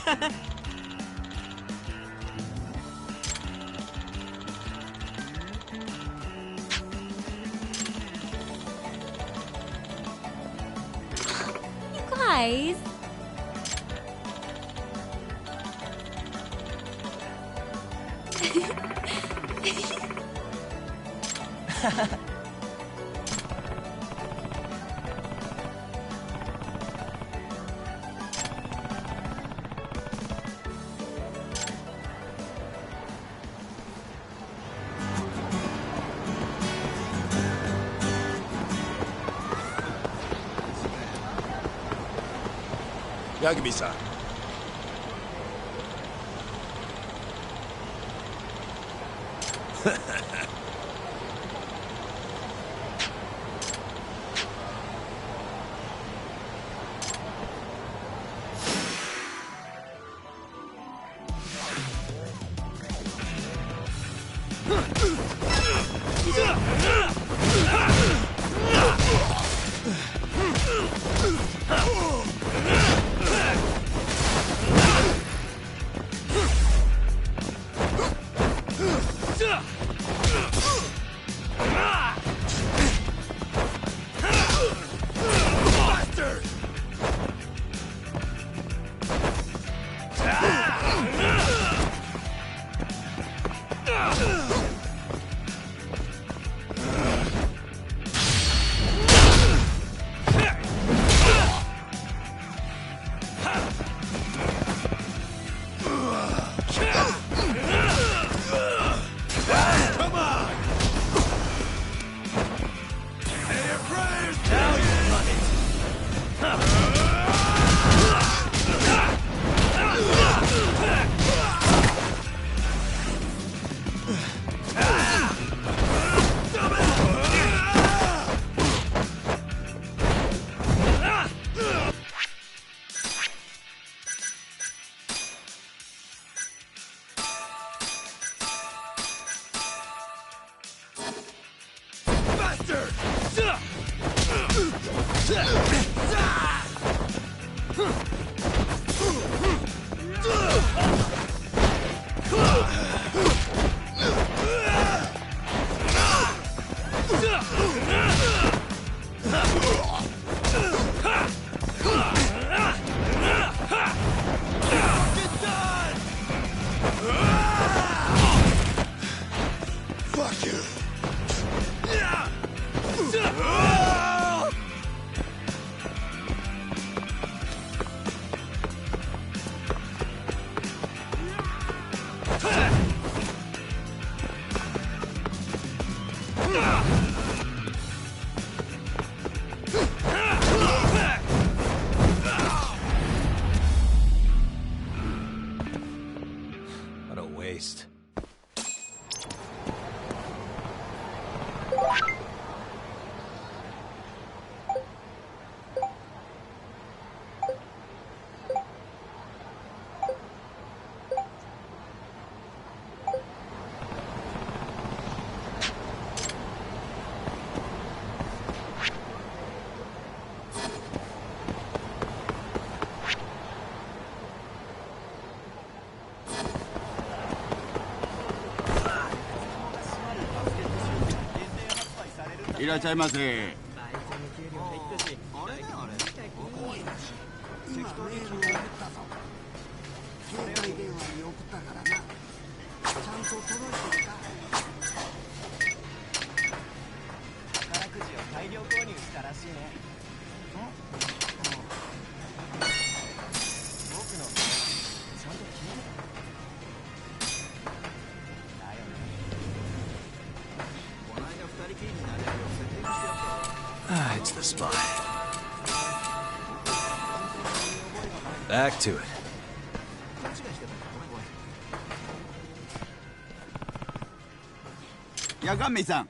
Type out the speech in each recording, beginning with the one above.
Guys. Yagami-san. What a waste.いらっしゃいませ。It's the spy. Back to it. Yagami-san.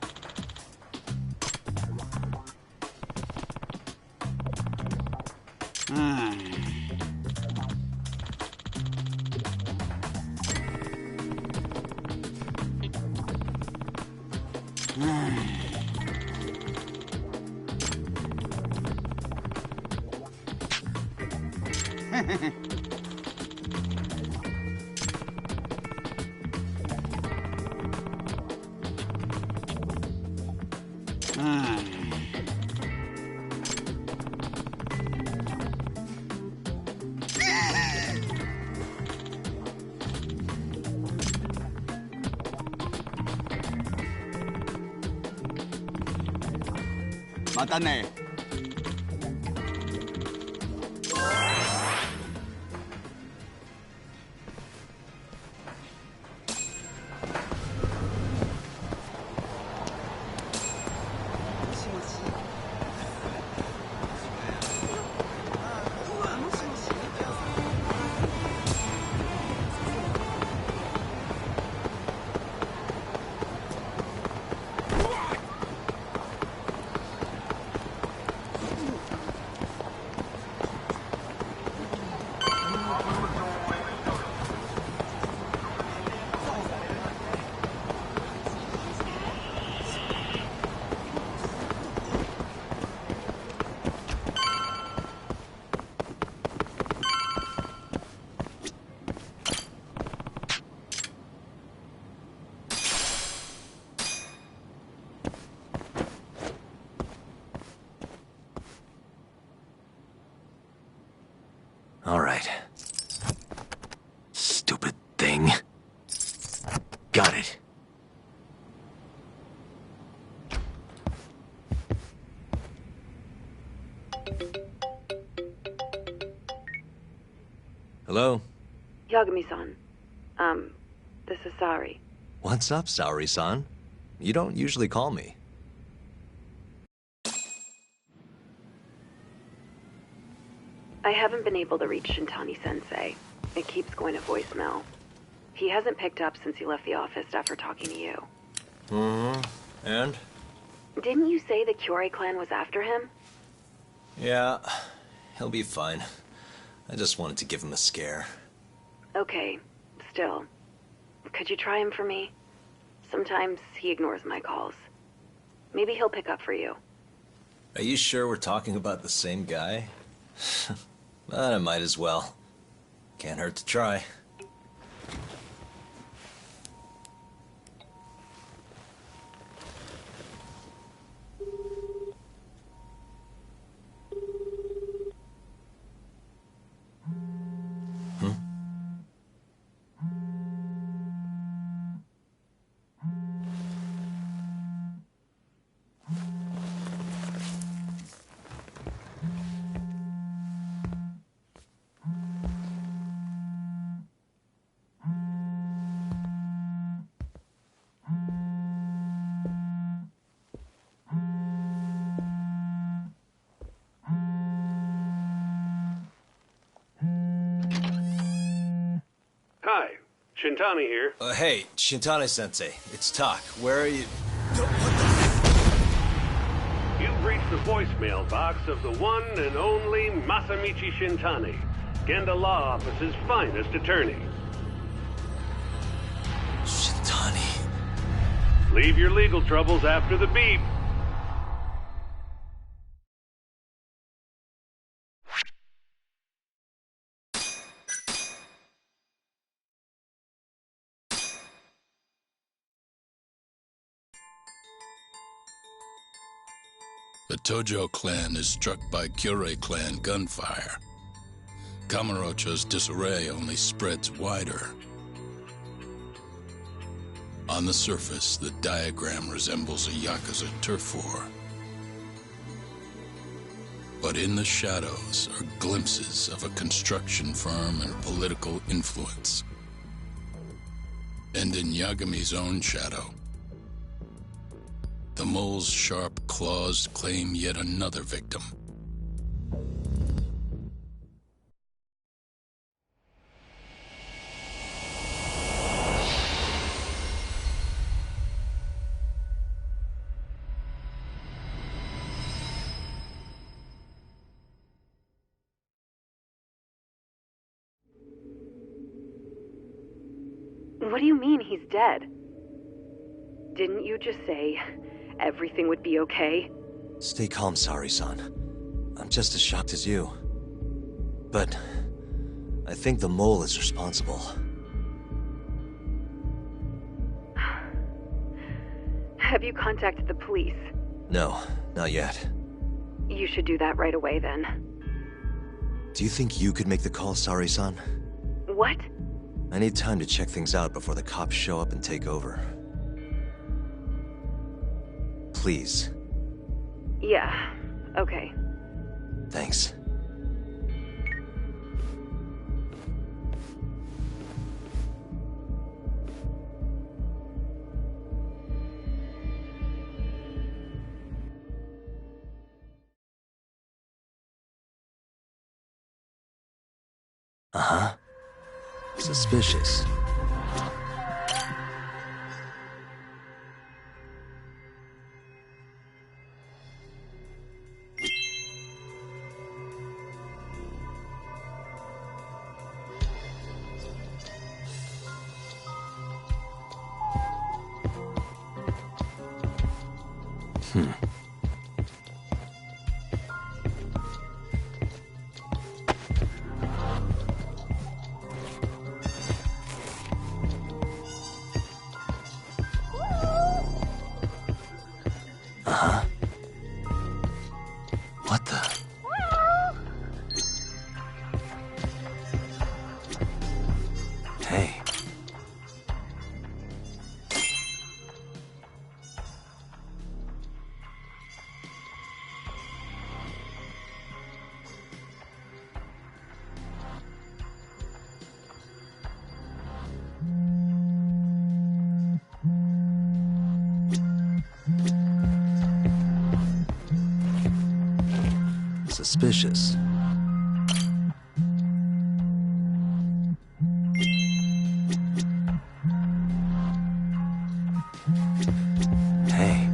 またね。All right. Stupid thing. Got it. Hello? Yagami-san. This is Sari. What's up, Saori-san? You don't usually call me. I haven't been able to reach Shintani-sensei. It keeps going to voicemail. He hasn't picked up since he left the office after talking to you. Mm-hmm. And? Didn't you say the Kyorei clan was after him? Yeah, he'll be fine. I just wanted to give him a scare. Okay, still. Could you try him for me? Sometimes he ignores my calls. Maybe he'll pick up for you. Are you sure we're talking about the same guy? But I might as well. Can't hurt to try. Hi, Shintani here. Hey, Shintani-sensei, it's Tak. Where are you? You've reached the voicemail box of the one and only Masamichi Shintani, Genda Law Office's finest attorney. Shintani. Leave your legal troubles after the beep. The Tojo clan is struck by Kyorei clan gunfire. Kamurocho's disarray only spreads wider. On the surface, the diagram resembles a Yakuza turf war. But in the shadows are glimpses of a construction firm and political influence. And in Yagami's own shadow, the mole's sharp claws claim yet another victim. What do you mean he's dead? Didn't you just say everything would be okay? Stay calm, Sari-san. I'm just as shocked as you. But I think the mole is responsible. Have you contacted the police? No, not yet. You should do that right away then. Do you think you could make the call, Sari-san? What? I need time to check things out before the cops show up and take over. Please. Yeah, okay. Thanks. Uh-huh. Suspicious. Uh-huh. What the? Hey. Suspicious. Hey.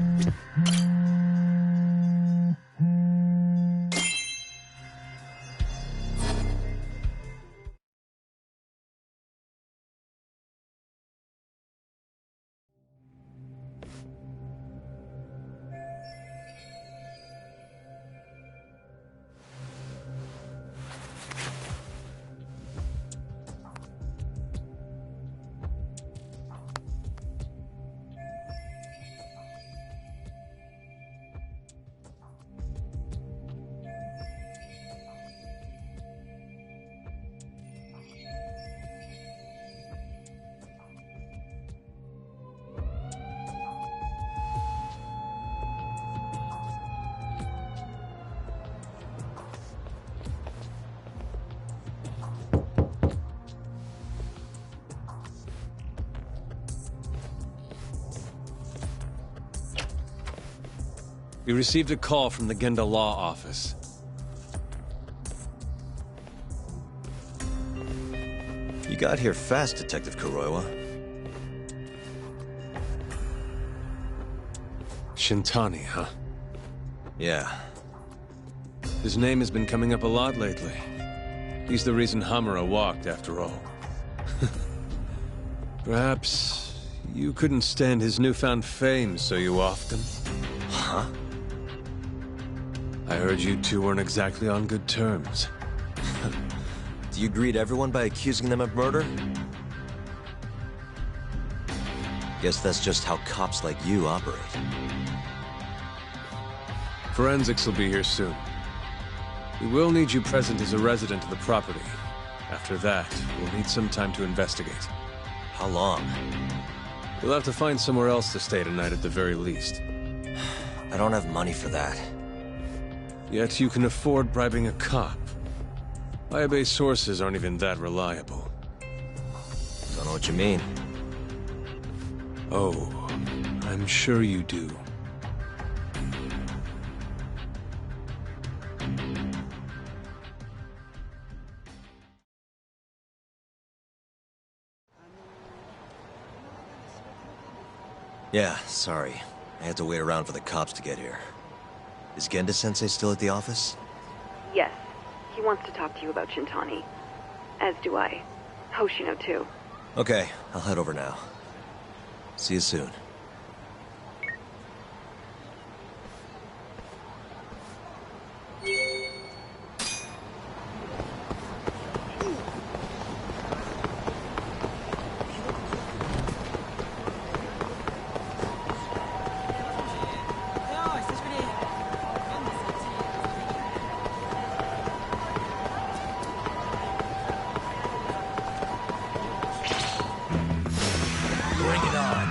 We received a call from the Genda Law Office. You got here fast, Detective Kuroiwa. Shintani, huh? Yeah. His name has been coming up a lot lately. He's the reason Hamura walked, after all. Perhaps you couldn't stand his newfound fame, so you offed him? Huh? I heard you two weren't exactly on good terms. Do you greet everyone by accusing them of murder? Guess that's just how cops like you operate. Forensics will be here soon. We will need you present as a resident of the property. After that, we'll need some time to investigate. How long? We'll have to find somewhere else to stay tonight at the very least. I don't have money for that. Yet you can afford bribing a cop. Ayabei sources aren't even that reliable. Don't know what you mean. Oh, I'm sure you do. Yeah, sorry. I had to wait around for the cops to get here. Is Genda-sensei still at the office? Yes. He wants to talk to you about Shintani. As do I. Hoshino, too. Okay, I'll head over now. See you soon. Bring it on.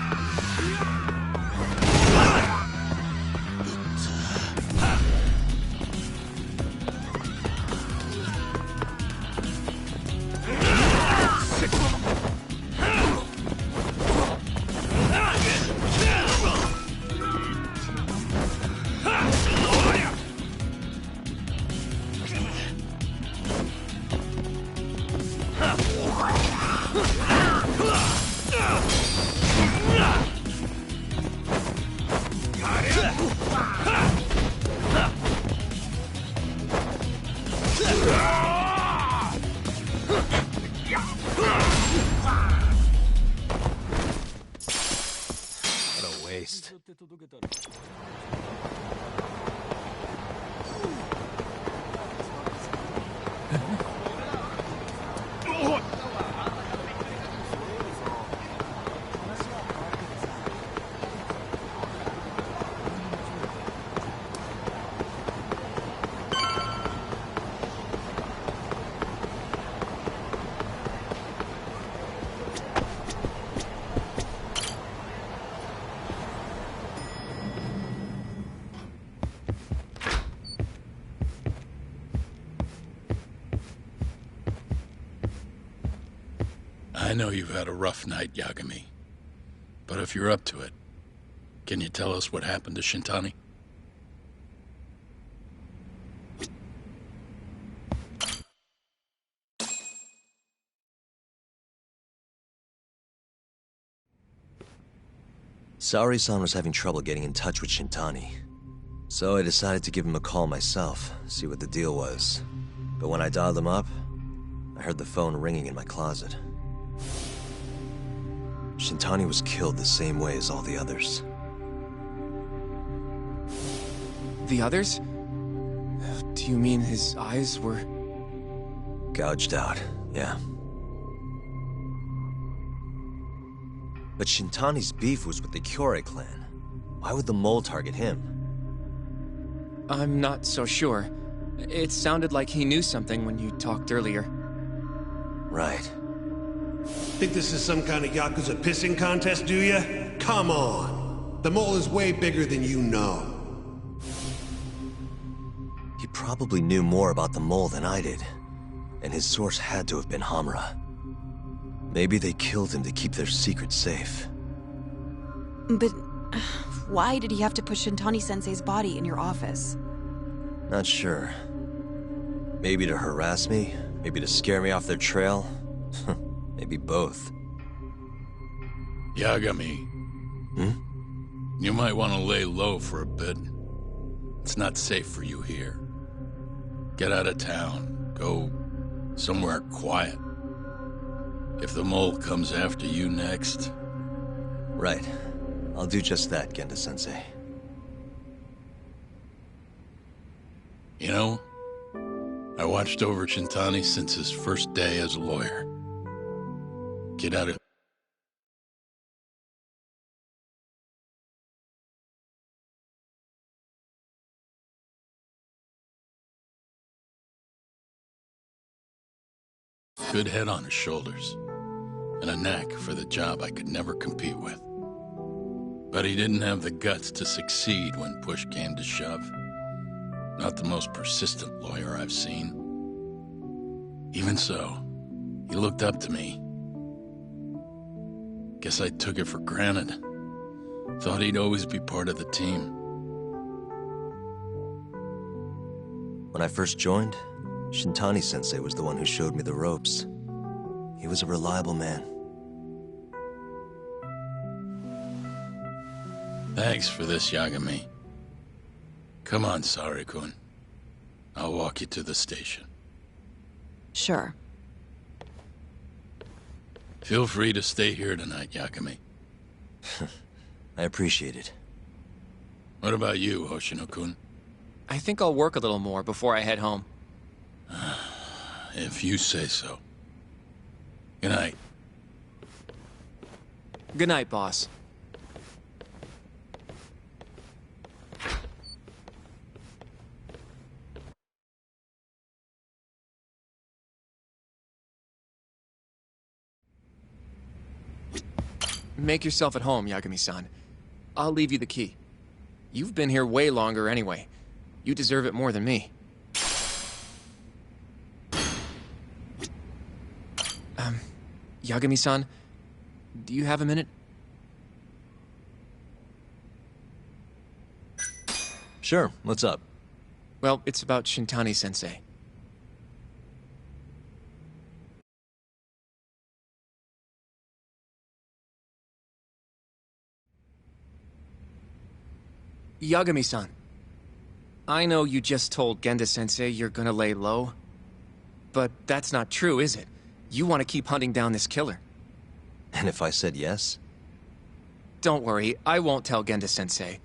I know you've had a rough night, Yagami. But if you're up to it, can you tell us what happened to Shintani? Saori-san was having trouble getting in touch with Shintani. So I decided to give him a call myself, see what the deal was. But when I dialed him up, I heard the phone ringing in my closet. Shintani was killed the same way as all the others. The others? Do you mean his eyes were... Gouged out, yeah. But Shintani's beef was with the Kyorei clan. Why would the mole target him? I'm not so sure. It sounded like he knew something when you talked earlier. Right. Think this is some kind of Yakuza pissing contest, do ya? Come on! The mole is way bigger than you know. He probably knew more about the mole than I did. And his source had to have been Hamura. Maybe they killed him to keep their secret safe. But why did he have to put Shintani-sensei's body in your office? Not sure. Maybe to harass me? Maybe to scare me off their trail? Maybe both. Yagami. You might want to lay low for a bit. It's not safe for you here. Get out of town. Go somewhere quiet. If the mole comes after you next... Right. I'll do just that, Genda-sensei. You know, I watched over Shintani since his first day as a lawyer. Get out of... Good head on his shoulders, and a knack for the job I could never compete with. But he didn't have the guts to succeed when push came to shove. Not the most persistent lawyer I've seen. Even so, he looked up to me. Guess I took it for granted. Thought he'd always be part of the team. When I first joined, Shintani-sensei was the one who showed me the ropes. He was a reliable man. Thanks for this, Yagami. Come on, Sari-kun. I'll walk you to the station. Sure. Feel free to stay here tonight, Yagami. I appreciate it. What about you, Hoshino-kun? I think I'll work a little more before I head home. If you say so. Good night. Good night, boss. Make yourself at home, Yagami-san. I'll leave you the key. You've been here way longer anyway. You deserve it more than me. Yagami-san, do you have a minute? Sure, what's up? Well, it's about Shintani-sensei. Yagami-san, I know you just told Genda-sensei you're gonna lay low, but that's not true, is it? You want to keep hunting down this killer. And if I said yes? Don't worry, I won't tell Genda-sensei.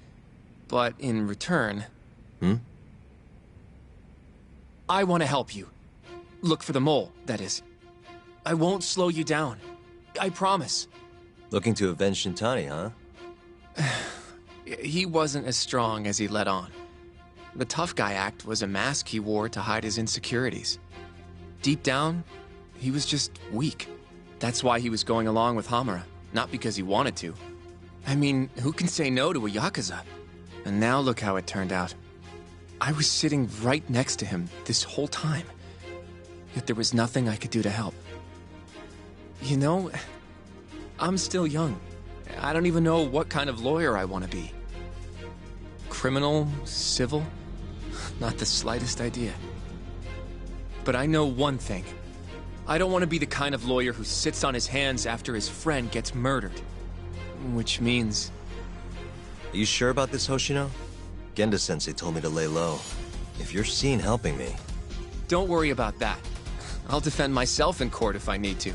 But in return... I want to help you. Look for the mole, that is. I won't slow you down. I promise. Looking to avenge Shintani, huh? He wasn't as strong as he let on. The tough guy act was a mask he wore to hide his insecurities. Deep down, he was just weak. That's why he was going along with Hamura, not because he wanted to. I mean, who can say no to a Yakuza? And now look how it turned out. I was sitting right next to him this whole time. Yet there was nothing I could do to help. You know, I'm still young. I don't even know what kind of lawyer I want to be. Criminal? Civil? Not the slightest idea. But I know one thing. I don't want to be the kind of lawyer who sits on his hands after his friend gets murdered. Which means... Are you sure about this, Hoshino? Genda-sensei told me to lay low. If you're seen helping me... Don't worry about that. I'll defend myself in court if I need to.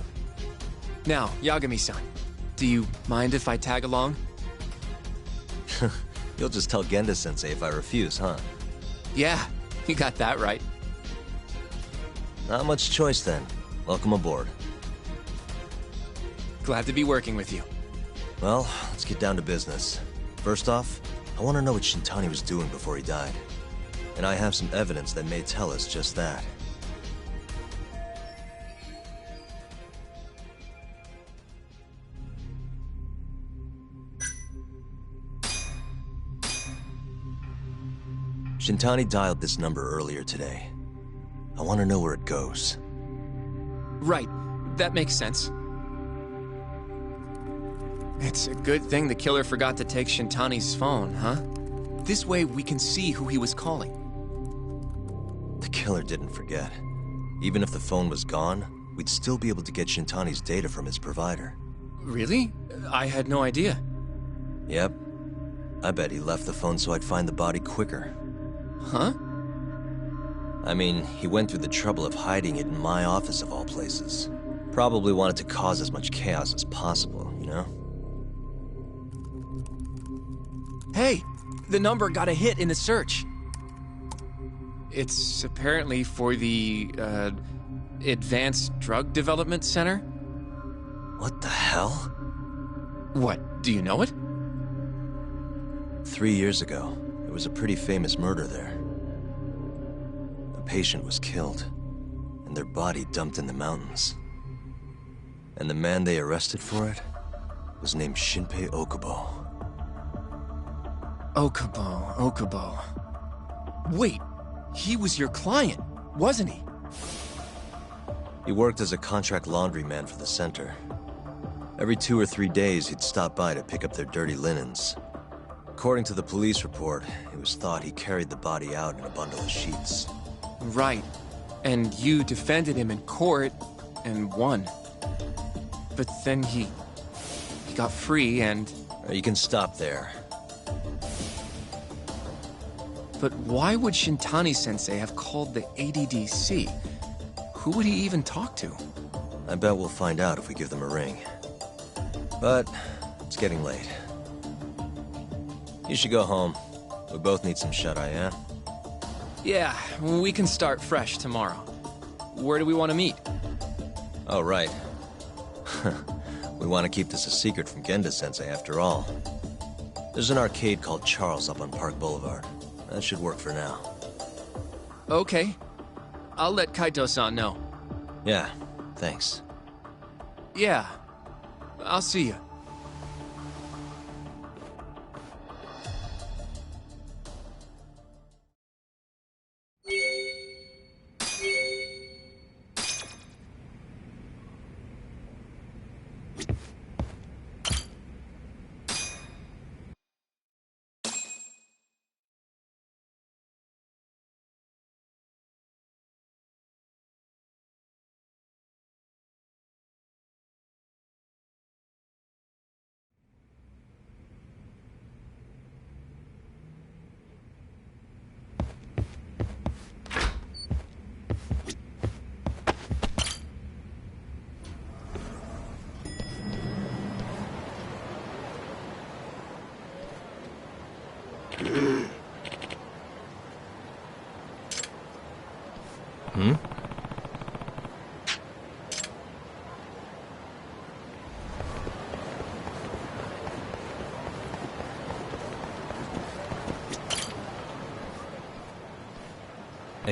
Now, Yagami-san, do you mind if I tag along? You'll just tell Genda-sensei if I refuse, huh? Yeah, you got that right. Not much choice then. Welcome aboard. Glad to be working with you. Well, let's get down to business. First off, I want to know what Shintani was doing before he died. And I have some evidence that may tell us just that. Shintani dialed this number earlier today. I want to know where it goes. Right, that makes sense. It's a good thing the killer forgot to take Shintani's phone, huh? This way we can see who he was calling. The killer didn't forget. Even if the phone was gone, we'd still be able to get Shintani's data from his provider. Really? I had no idea. Yep. I bet he left the phone so I'd find the body quicker. Huh? I mean, he went through the trouble of hiding it in my office of all places. Probably wanted to cause as much chaos as possible, you know? Hey, the number got a hit in the search. It's apparently for the, Advanced Drug Development Center? What the hell? What, do you know it? 3 years ago, there was a pretty famous murder there. A patient was killed, and their body dumped in the mountains. And the man they arrested for it was named Shinpei Okubo. Okubo. Wait, he was your client, wasn't he? He worked as a contract laundryman for the center. Every 2 or 3 days, he'd stop by to pick up their dirty linens. According to the police report, it was thought he carried the body out in a bundle of sheets. Right. And you defended him in court, and won. But then he got free and... You can stop there. But why would Shintani-sensei have called the ADDC? Who would he even talk to? I bet we'll find out if we give them a ring. But it's getting late. You should go home. We both need some shut-eye, yeah? Yeah, we can start fresh tomorrow. Where do we want to meet? Oh, right. We want to keep this a secret from Genda-sensei after all. There's an arcade called Charles up on Park Boulevard. That should work for now. Okay. I'll let Kaito-san know. Yeah, thanks. Yeah. I'll see you.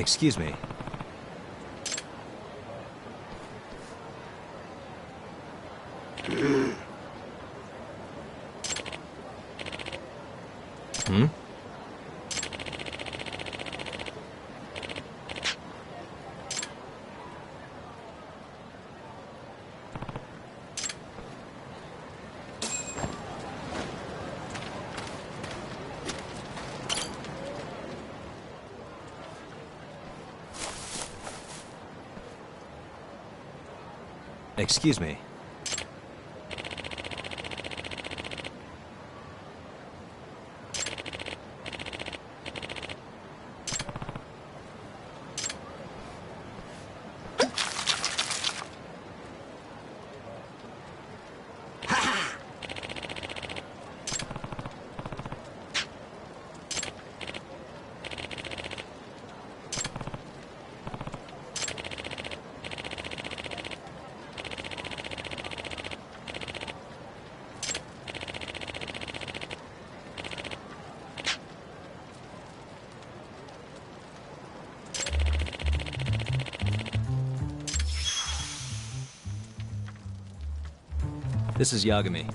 Excuse me. Hmm? Excuse me. This is Yagami.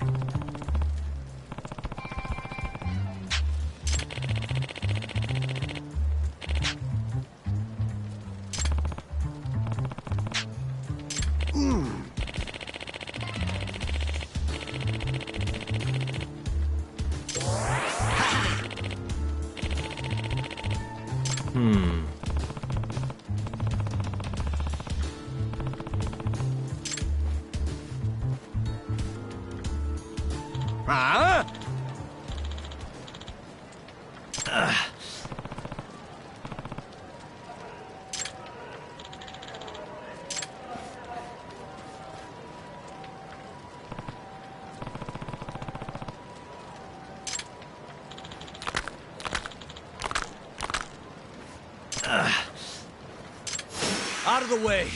Out of the way!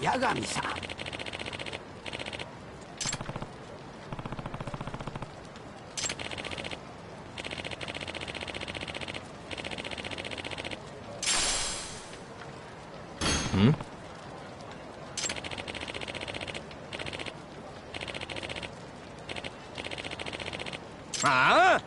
Yagami-san. Hmm? Ah!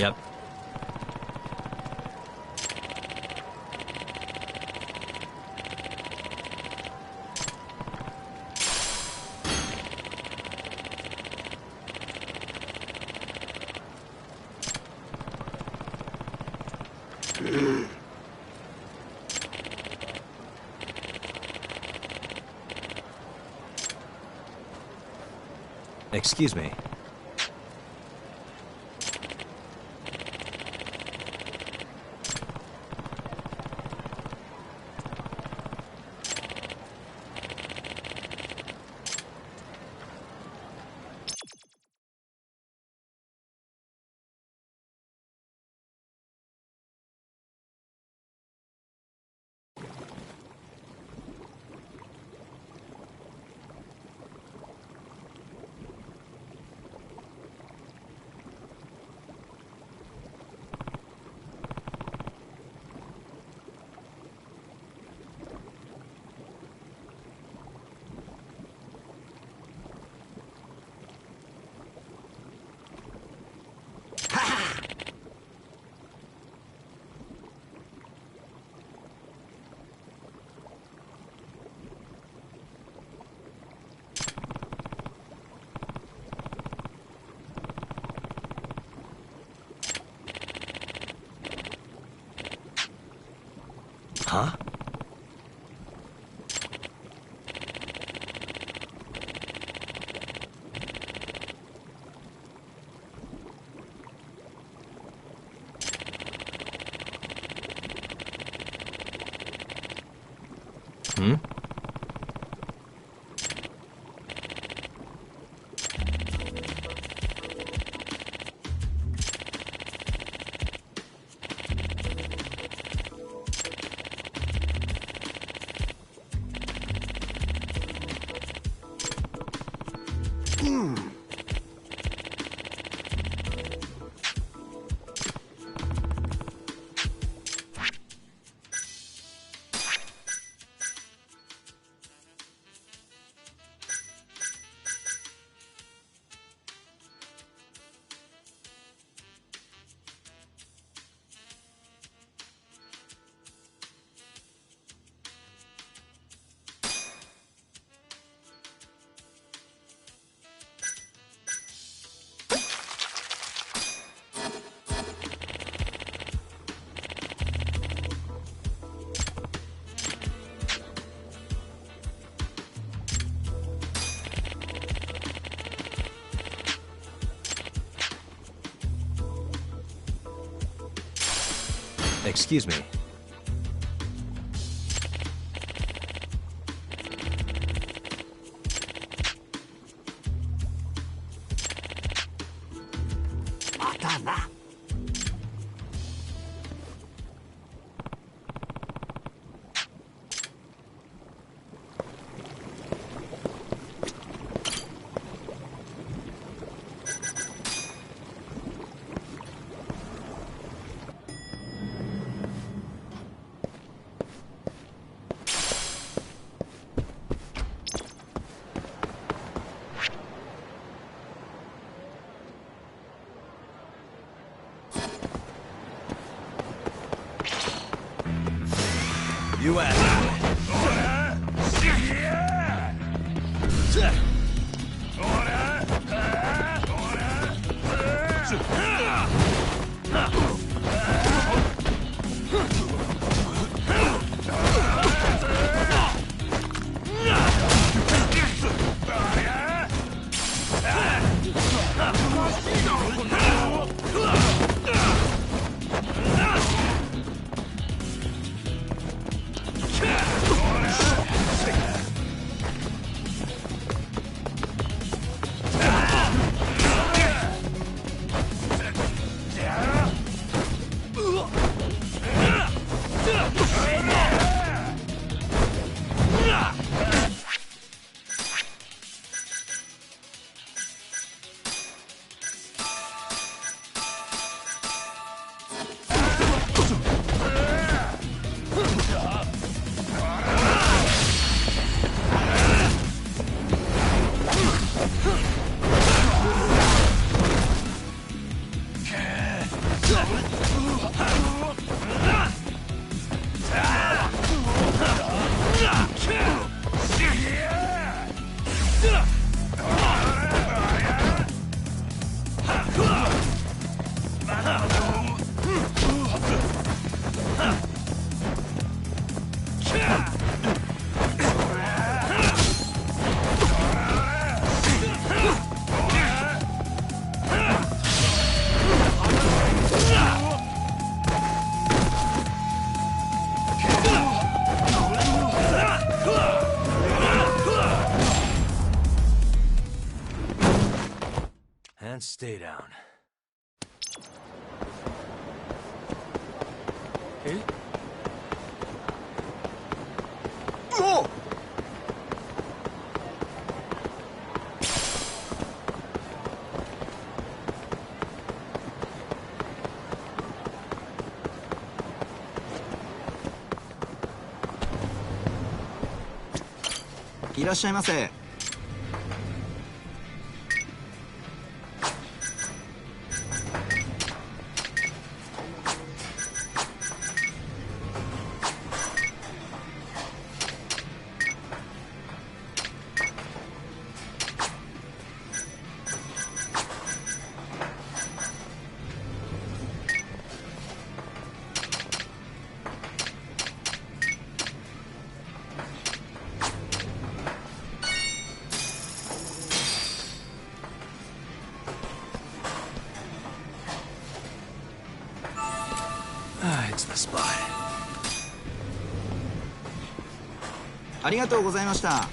Yep. Excuse me. Huh? Hmm? Excuse me. You asked. stay down. Eh? Oh! いらっしゃいませ。It's the spot. ありがとうございました。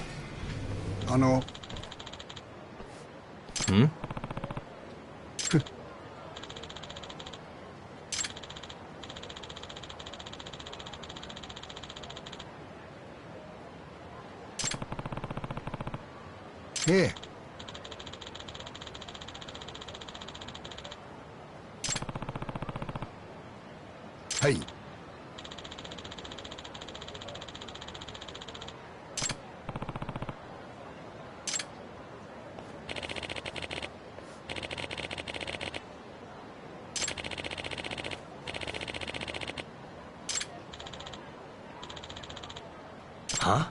ん？ええ。はい。Huh?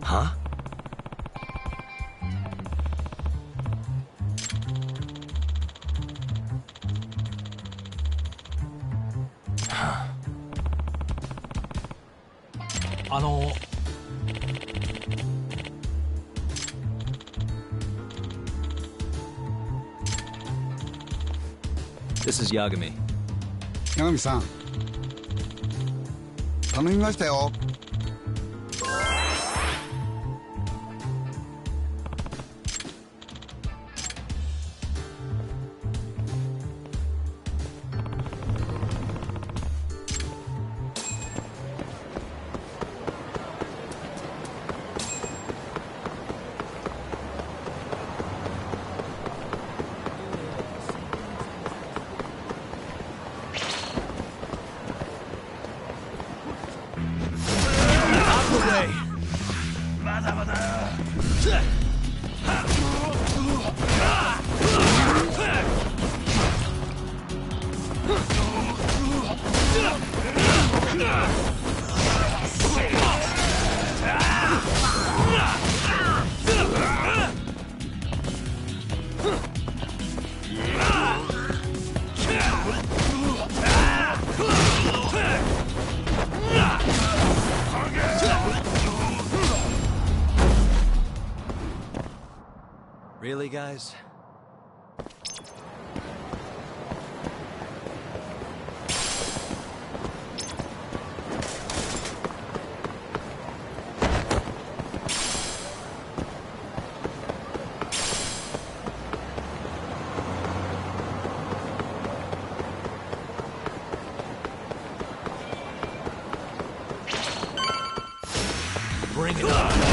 Huh? This is Yagami. 山美さん、頼みましたよ。Really, guys? Bring it on!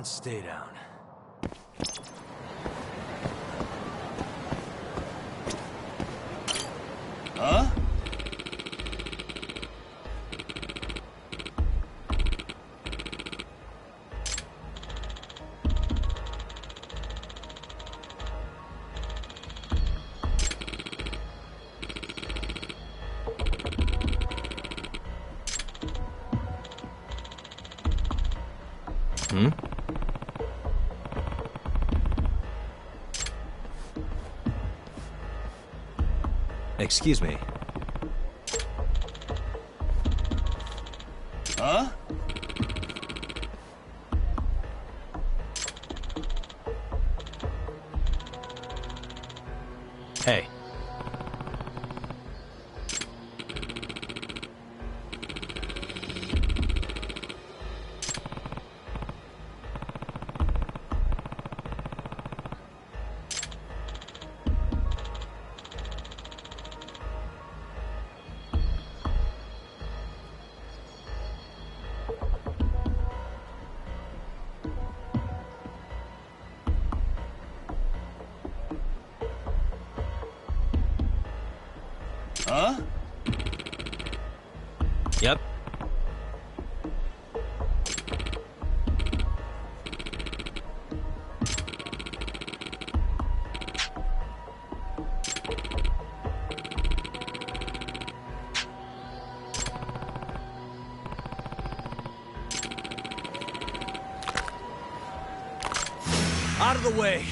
stay down. Huh? Hmm? Excuse me. Huh? Hey. Huh? Yep. Out of the way!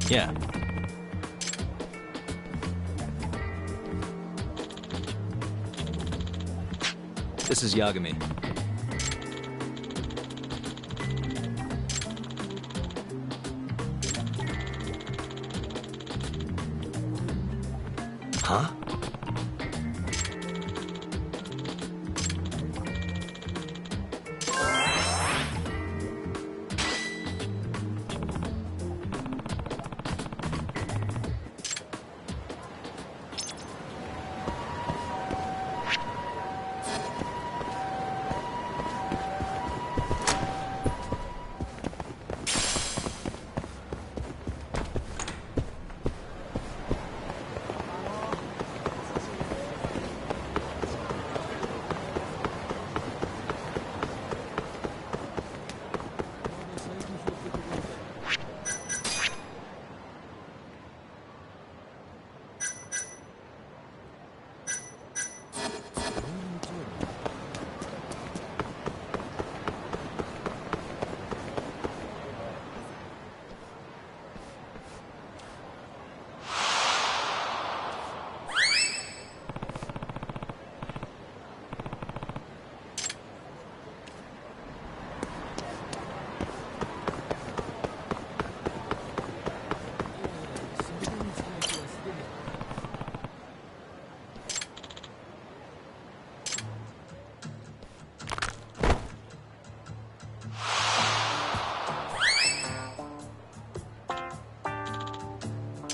Yeah. This is Yagami. Huh?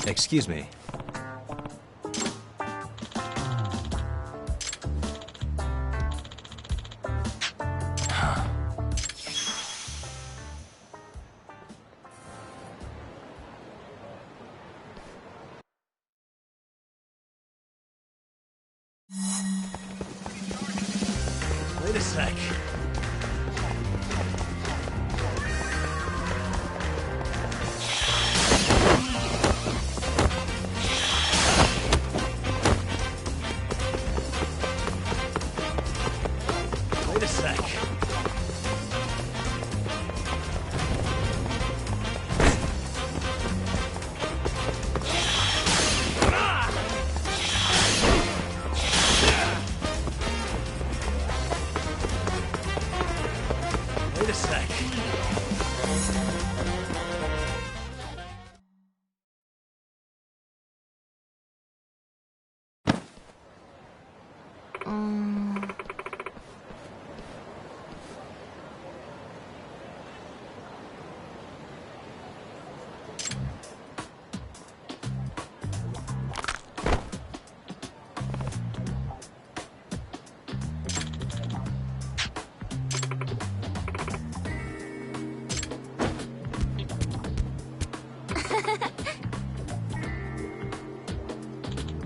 Excuse me. sec. Wait a sec. Wait a sec.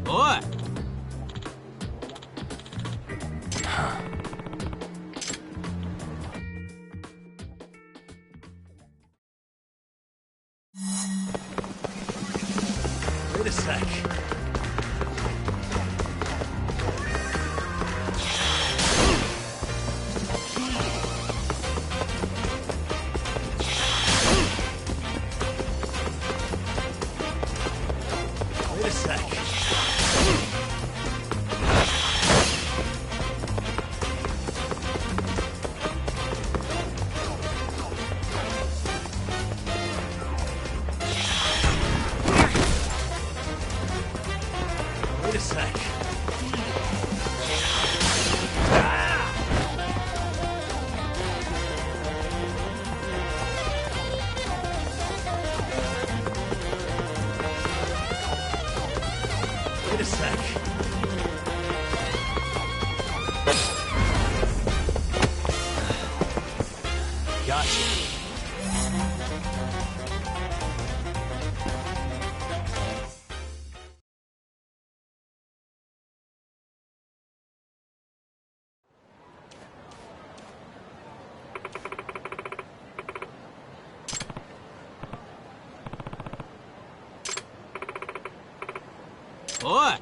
Boy! Wait a sec. Wait a sec. Wait a sec. Wait a sec. Gotcha. Boy!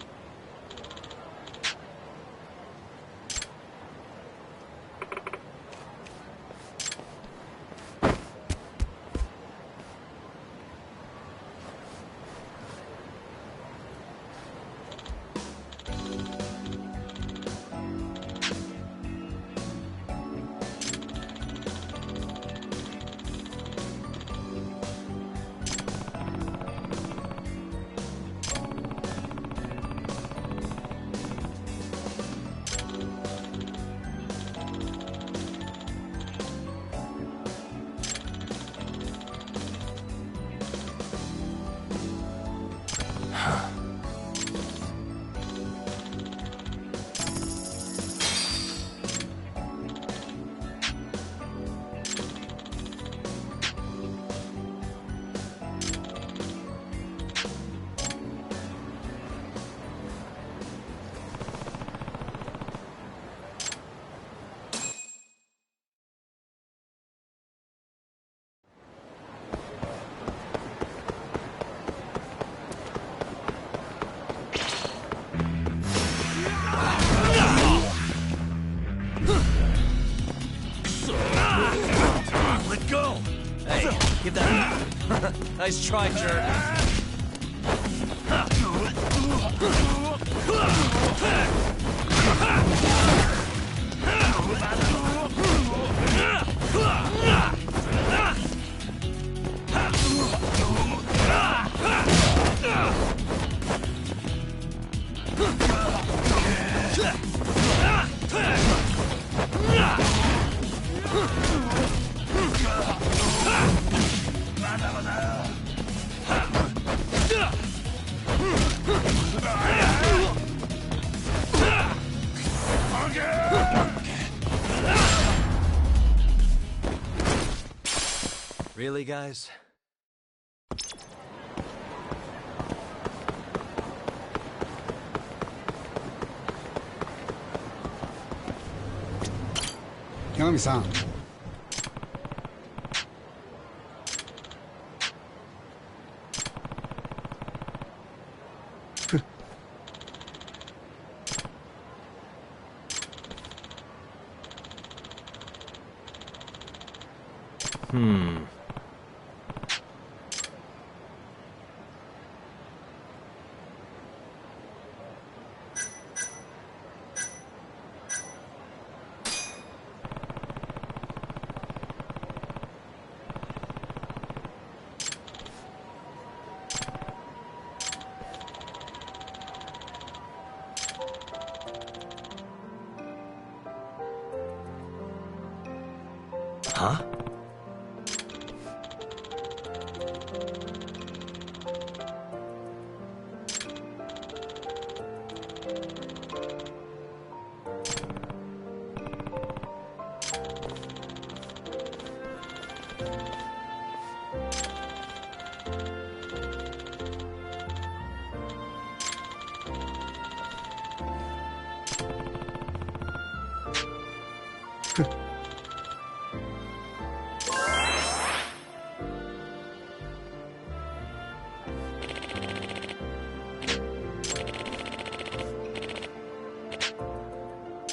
Let go! Hey, get that. Nice try, jerk. Really, guys? 山美さん。Huh?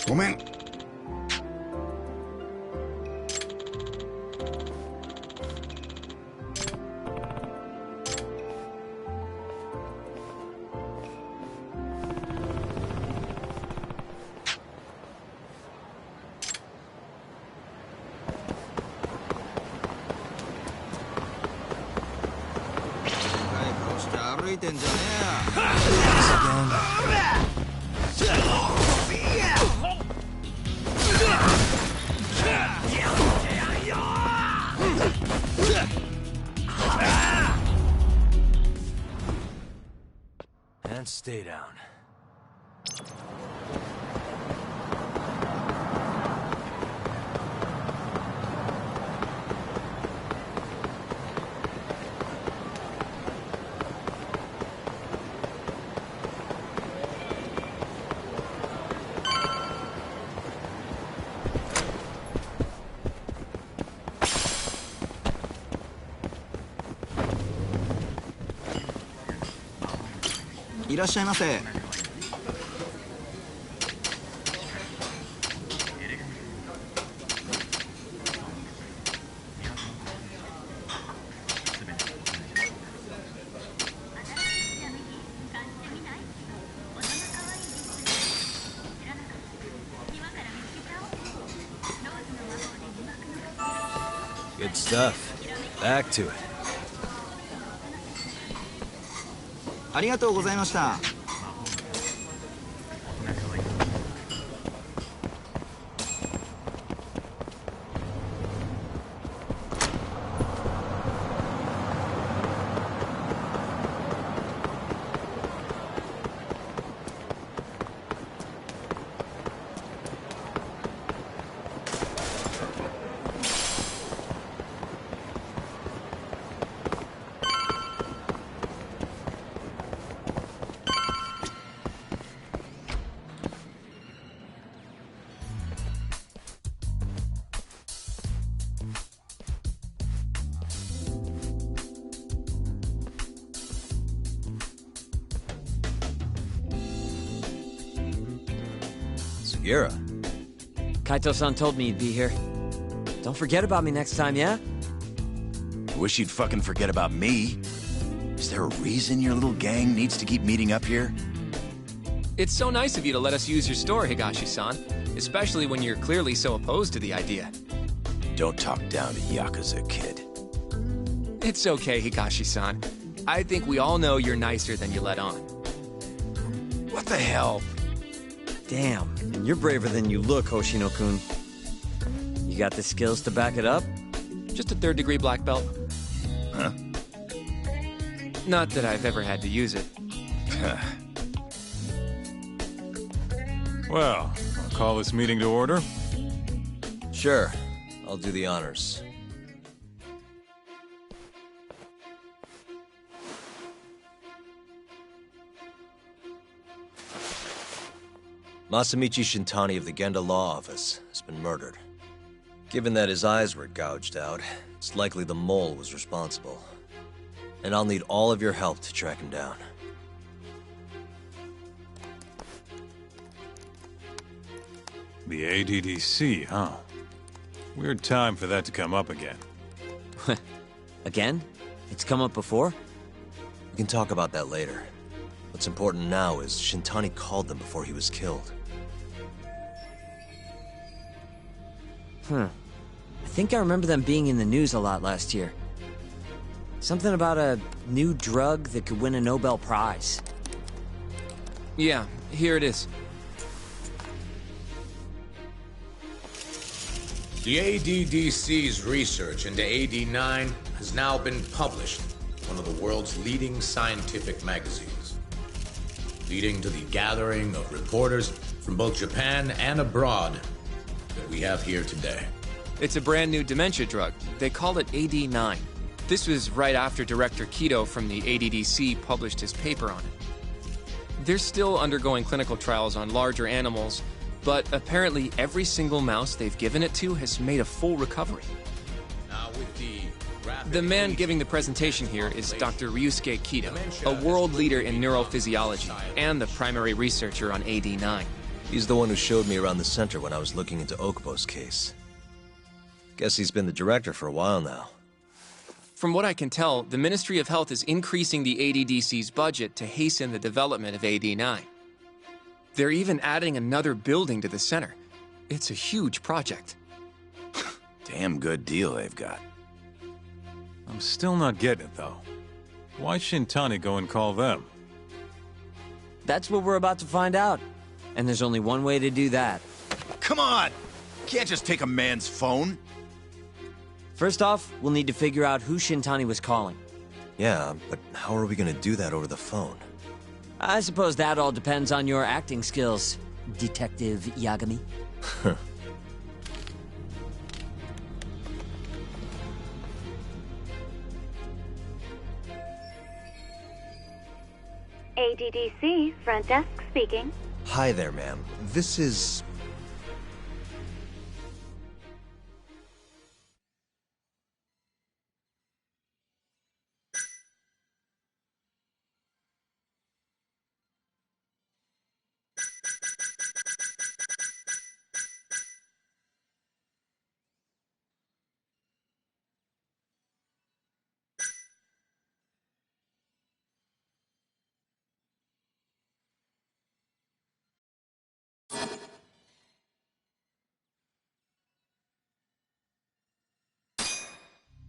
ごめん。歩いてんじゃねえや。And stay down.「いらっしゃいませ」。Good stuff. Back to it. ありがとうございました。Sugiura. Kaito-san told me you'd be here. Don't forget about me next time, yeah? I wish you'd fucking forget about me. Is there a reason your little gang needs to keep meeting up here? It's so nice of you to let us use your store, Higashi-san. Especially when you're clearly so opposed to the idea. Don't talk down to Yakuza, kid. It's okay, Higashi-san. I think we all know you're nicer than you let on. What the hell? Damn, and you're braver than you look, Hoshino-kun. You got the skills to back it up? Just a third-degree black belt. Huh? Not that I've ever had to use it. Well, I'll call this meeting to order. Sure. I'll do the honors. Masamichi Shintani of the Genda Law Office has been murdered. Given that his eyes were gouged out, it's likely the mole was responsible. And I'll need all of your help to track him down. The ADDC, huh? Weird time for that to come up again. Again? It's come up before? We can talk about that later. What's important now is Shintani called them before he was killed. I think I remember them being in the news a lot last year. Something about a new drug that could win a Nobel Prize. Yeah, here it is. The ADDC's research into AD9 has now been published in one of the world's leading scientific magazines, leading to the gathering of reporters from both Japan and abroad that we have here today. It's a brand new dementia drug. They call it AD9. This was right after Director Kido from the ADDC published his paper on it. They're still undergoing clinical trials on larger animals, but apparently every single mouse they've given it to has made a full recovery. Now with the man giving the presentation here is Dr. Ryusuke Kido, a world leader in neurophysiology and the primary researcher on AD9. He's the one who showed me around the center when I was looking into Okubo's case. Guess he's been the director for a while now. From what I can tell, the Ministry of Health is increasing the ADDC's budget to hasten the development of AD9. They're even adding another building to the center. It's a huge project. Damn good deal they've got. I'm still not getting it, though. Why Shintani go and call them? That's what we're about to find out. And there's only one way to do that. Come on! Can't just take a man's phone. First off, we'll need to figure out who Shintani was calling. Yeah, but how are we gonna do that over the phone? I suppose that all depends on your acting skills, Detective Yagami. ADDC, front desk speaking. Hi there, ma'am. This is...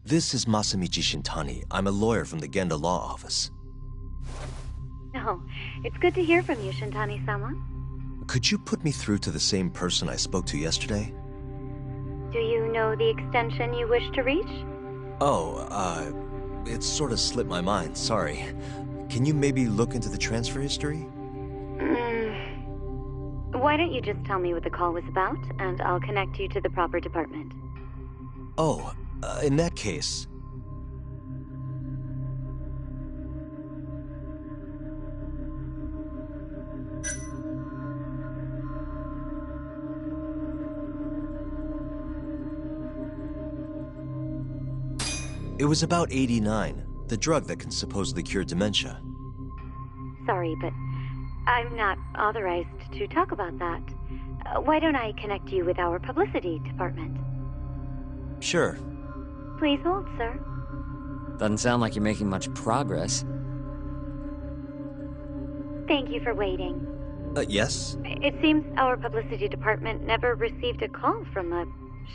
This is Masamichi Shintani. I'm a lawyer from the Genda Law Office. Oh, it's good to hear from you, Shintani-sama. Could you put me through to the same person I spoke to yesterday? Do you know the extension you wish to reach? Oh, it sort of slipped my mind, sorry. Can you maybe look into the transfer history? Why don't you just tell me what the call was about, and I'll connect you to the proper department. Oh, in that case... It was about AD9, the drug that can supposedly cure dementia. Sorry, but I'm not authorized to talk about that. Why don't I connect you with our publicity department? Sure. Please hold, sir. Doesn't sound like you're making much progress. Thank you for waiting. Yes? It seems our publicity department never received a call from a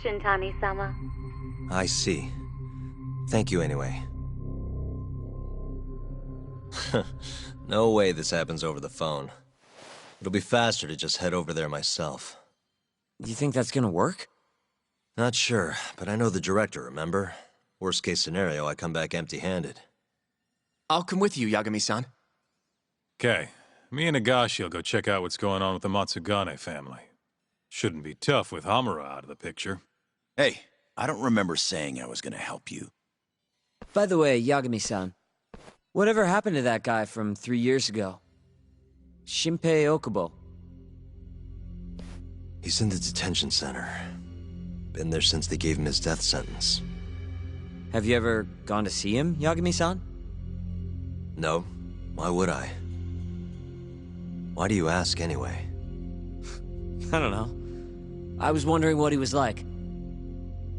Shintani-sama. I see. Thank you anyway. No way this happens over the phone. It'll be faster to just head over there myself. You think that's gonna work? Not sure, but I know the director, remember? Worst case scenario, I come back empty-handed. I'll come with you, Yagami-san. Okay. Me and Nagashi will go check out what's going on with the Matsugane family. Shouldn't be tough with Hamura out of the picture. Hey, I don't remember saying I was gonna help you. By the way, Yagami-san, whatever happened to that guy from 3 years ago? Shinpei Okubo. He's in the detention center. Been there since they gave him his death sentence. Have you ever gone to see him, Yagami-san? No. Why would I? Why do you ask anyway? I don't know. I was wondering what he was like.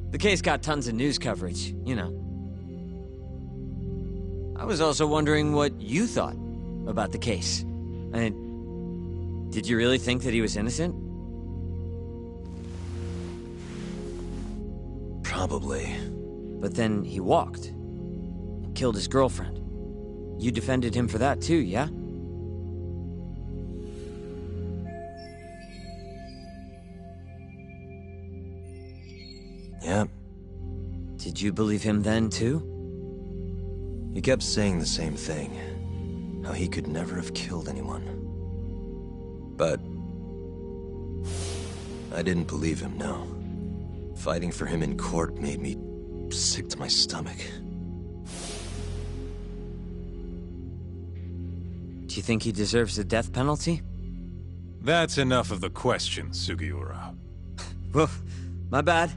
The case got tons of news coverage, you know. I was also wondering what you thought about the case. I mean, did you really think that he was innocent? Probably. But then he walked. And killed his girlfriend. You defended him for that too, yeah? Yep. Did you believe him then too? He kept saying the same thing. How he could never have killed anyone. But I didn't believe him, no. Fighting for him in court made me sick to my stomach. Do you think he deserves the death penalty? That's enough of the questions, Sugiura. Well, my bad.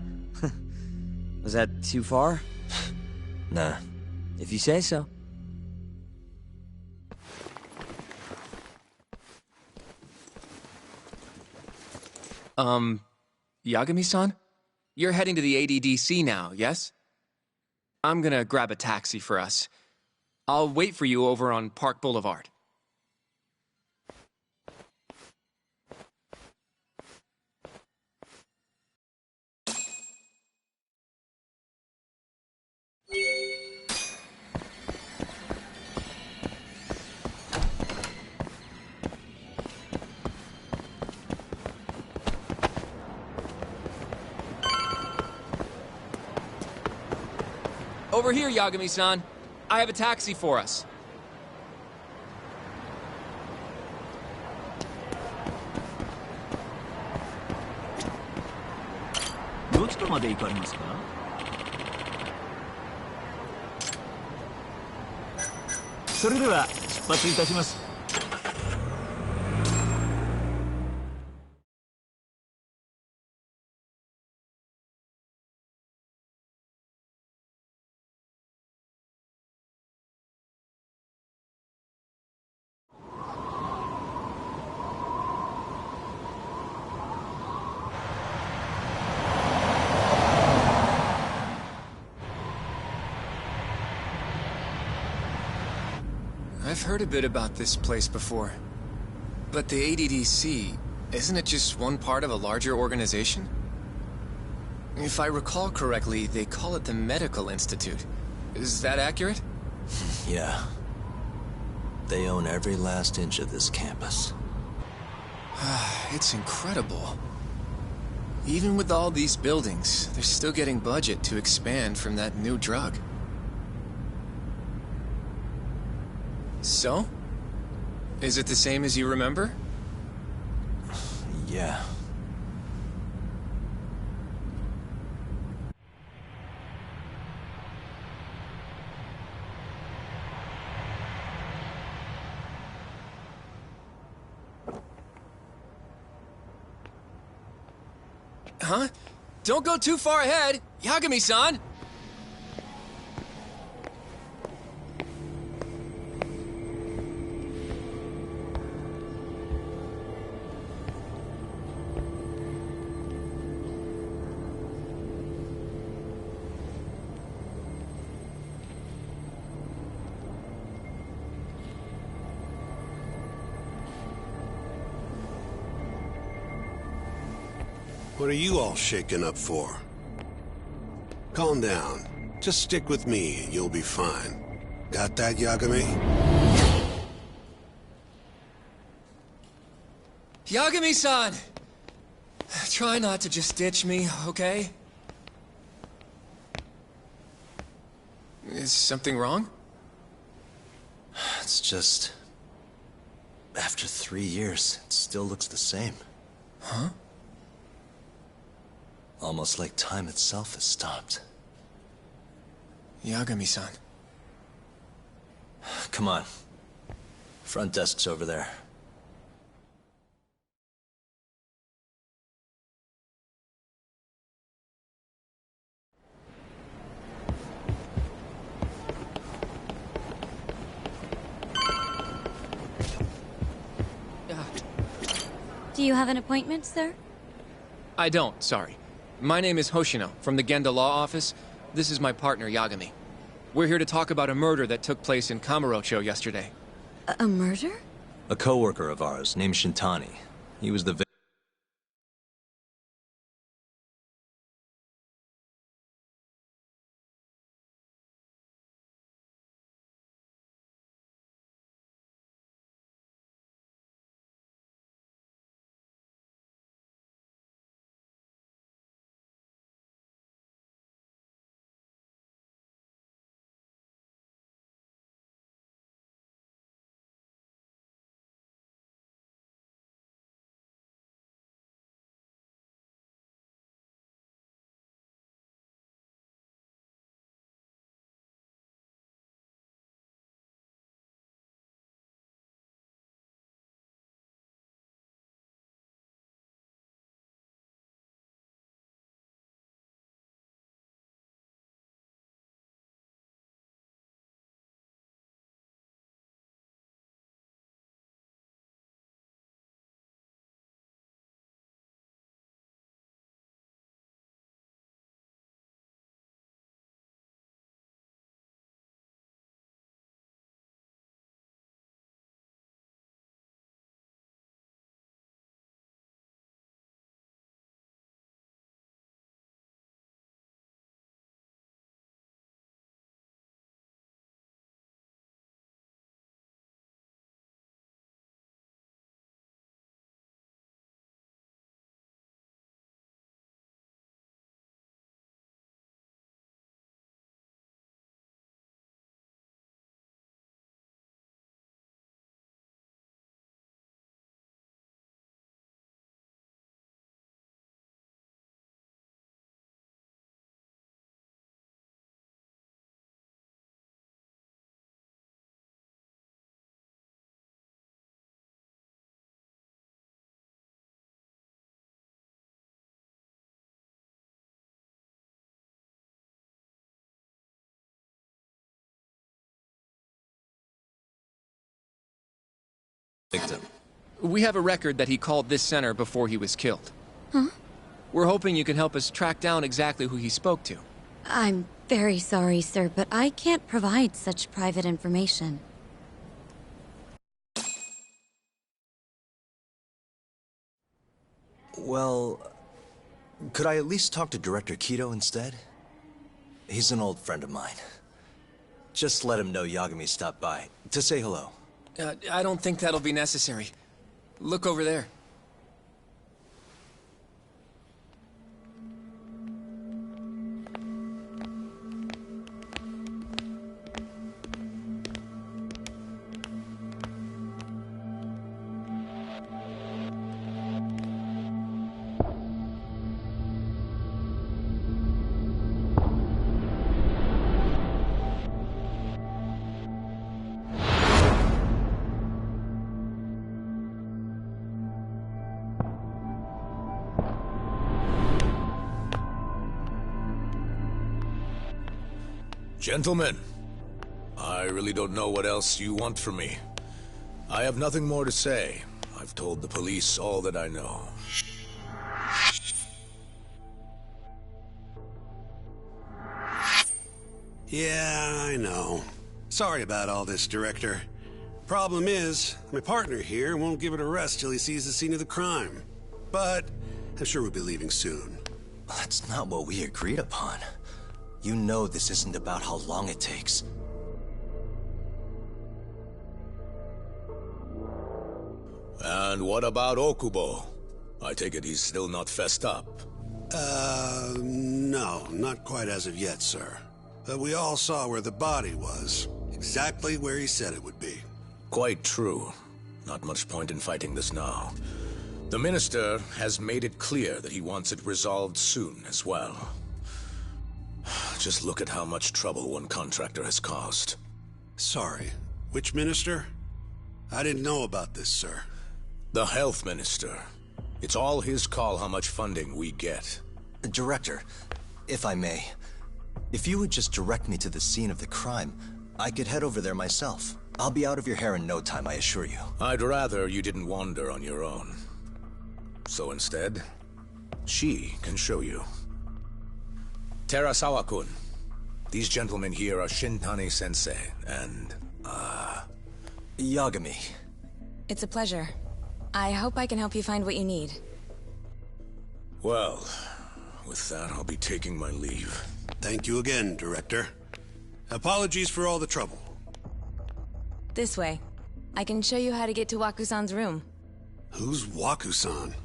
Was that too far? Nah. If you say so. Yagami-san? You're heading to the ADDC now, yes? I'm gonna grab a taxi for us. I'll wait for you over on Park Boulevard. Over here, Yagami-san. I have a taxi for us. どちらまで行かれますか？それでは出発いたします。I've heard a bit about this place before. But the ADDC, isn't it just one part of a larger organization? If I recall correctly, they call it the Medical Institute. Is that accurate? Yeah. They own every last inch of this campus. It's incredible. Even with all these buildings, they're still getting budget to expand from that new drug. So? Is it the same as you remember? Yeah. Huh? Don't go too far ahead! Yagami-san! What are you all shaken up for? Calm down. Just stick with me and you'll be fine. Got that, Yagami? Yagami-san! Try not to just ditch me, okay? Is something wrong? It's just... After 3 years, it still looks the same. Huh? Almost like time itself has stopped. Yagami-san. Come on. Front desk's over there. Do you have an appointment, sir? I don't, sorry. My name is Hoshino, from the Genda Law Office. This is my partner, Yagami. We're here to talk about a murder that took place in Kamurocho yesterday. A murder? A coworker of ours named Shintani. He was the victim. We have a record that he called this center before he was killed. Huh? We're hoping you can help us track down exactly who he spoke to. I'm very sorry, sir, but I can't provide such private information. Well, could I at least talk to Director Kido instead? He's an old friend of mine. Just let him know Yagami stopped by, to say hello. I don't think that'll be necessary. Look over there. Gentlemen, I really don't know what else you want from me. I have nothing more to say. I've told the police all that I know. Yeah, I know. Sorry about all this, Director. Problem is, my partner here won't give it a rest till he sees the scene of the crime. But I'm sure we'll be leaving soon. That's not what we agreed upon. You know this isn't about how long it takes. And what about Okubo? I take it he's still not fessed up. No, not quite as of yet, sir. But we all saw where the body was. Exactly where he said it would be. Quite true. Not much point in fighting this now. The Minister has made it clear that he wants it resolved soon as well. Just look at how much trouble one contractor has caused. Sorry, which minister? I didn't know about this, sir. The Health Minister. It's all his call how much funding we get. Director, if I may, if you would just direct me to the scene of the crime, I could head over there myself. I'll be out of your hair in no time, I assure you. I'd rather you didn't wander on your own. So instead, she can show you. Terasawa-kun, these gentlemen here are Shintani-sensei and, Yagami. It's a pleasure. I hope I can help you find what you need. Well, with that, I'll be taking my leave. Thank you again, Director. Apologies for all the trouble. This way. I can show you how to get to Waku-san's room. Who's Waku-san?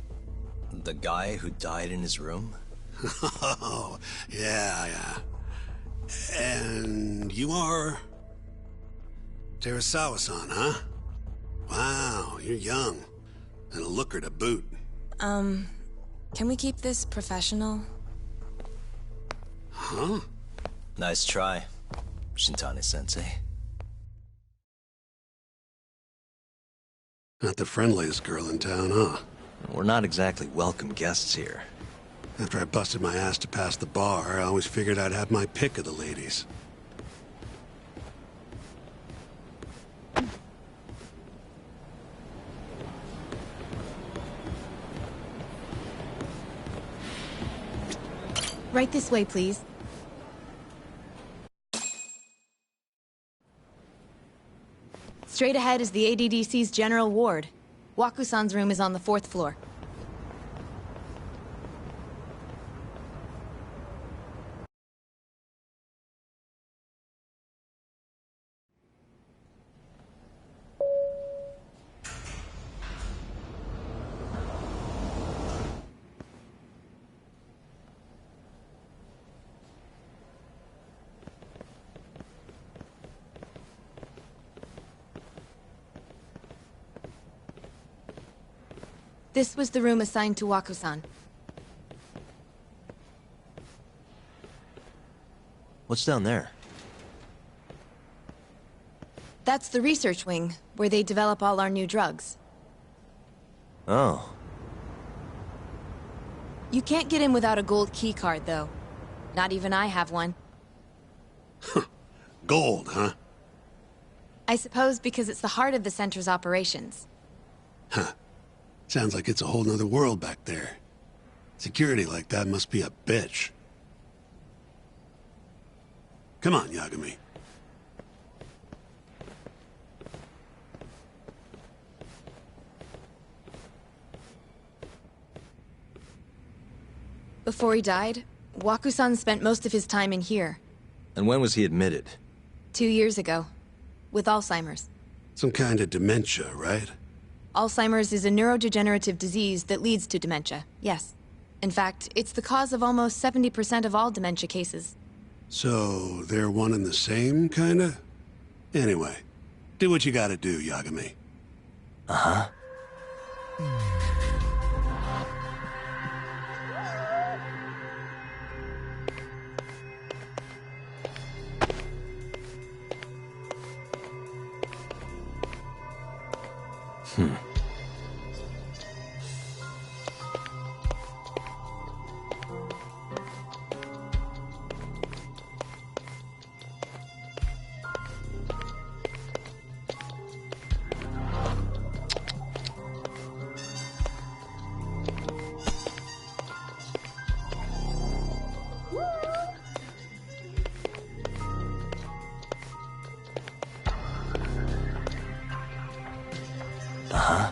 The guy who died in his room? Oh, yeah. And you are... Terasawa-san, huh? Wow, you're young. And a looker to boot. Can we keep this professional? Huh? Nice try, Shintani-sensei. Not the friendliest girl in town, huh? We're not exactly welcome guests here. After I busted my ass to pass the bar, I always figured I'd have my pick of the ladies. Right this way, please. Straight ahead is the ADDC's general ward. Waku-san's room is on the 4th floor. This was the room assigned to Waku-san. What's down there? That's the research wing, where they develop all our new drugs. Oh. You can't get in without a gold key card, though. Not even I have one. Gold, huh? I suppose because it's the heart of the center's operations. Huh. Sounds like it's a whole nother world back there. Security like that must be a bitch. Come on, Yagami. Before he died, Waku-san spent most of his time in here. And when was he admitted? 2 years ago. With Alzheimer's. Some kind of dementia, right? Alzheimer's is a neurodegenerative disease that leads to dementia, yes. In fact, it's the cause of almost 70% of all dementia cases. So, they're one and the same, kinda? Anyway, do what you gotta do, Yagami. Uh-huh. Uh-huh.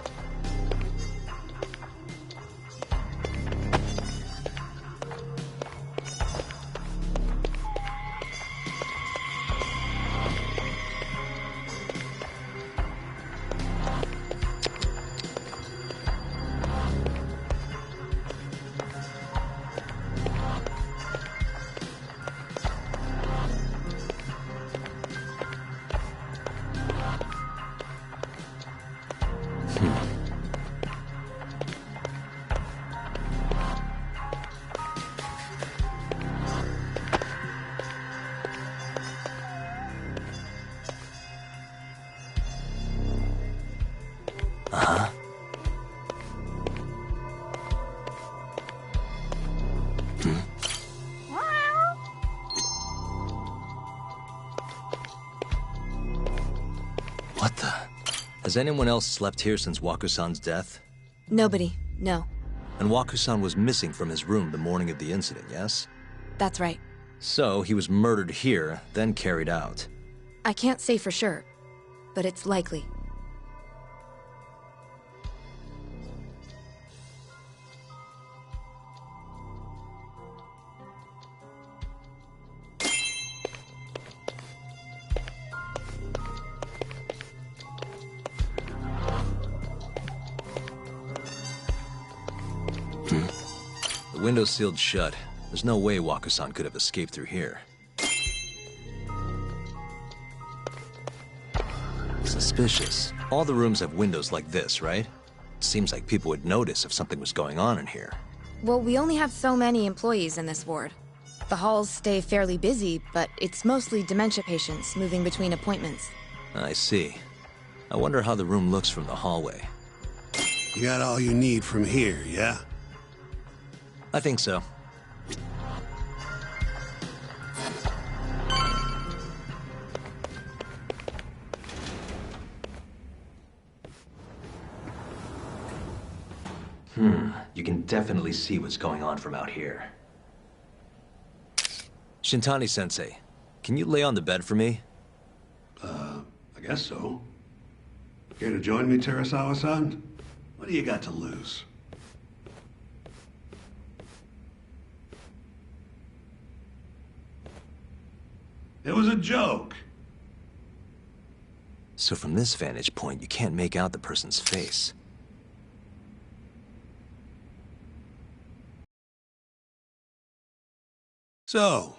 Uh-huh. What the? Has anyone else slept here since Waku-san's death? Nobody, no. And Waku-san was missing from his room the morning of the incident, yes? That's right. So he was murdered here, then carried out. I can't say for sure, but it's likely. The window's sealed shut. There's no way Waku-san could have escaped through here. Suspicious. All the rooms have windows like this, right? Seems like people would notice if something was going on in here. Well, we only have so many employees in this ward. The halls stay fairly busy, but it's mostly dementia patients moving between appointments. I see. I wonder how the room looks from the hallway. You got all you need from here, yeah? I think so. You can definitely see what's going on from out here. Shintani-sensei, can you lay on the bed for me? I guess so. Care to join me, Terasawa-san? What do you got to lose? It was a joke. So from this vantage point, you can't make out the person's face. So,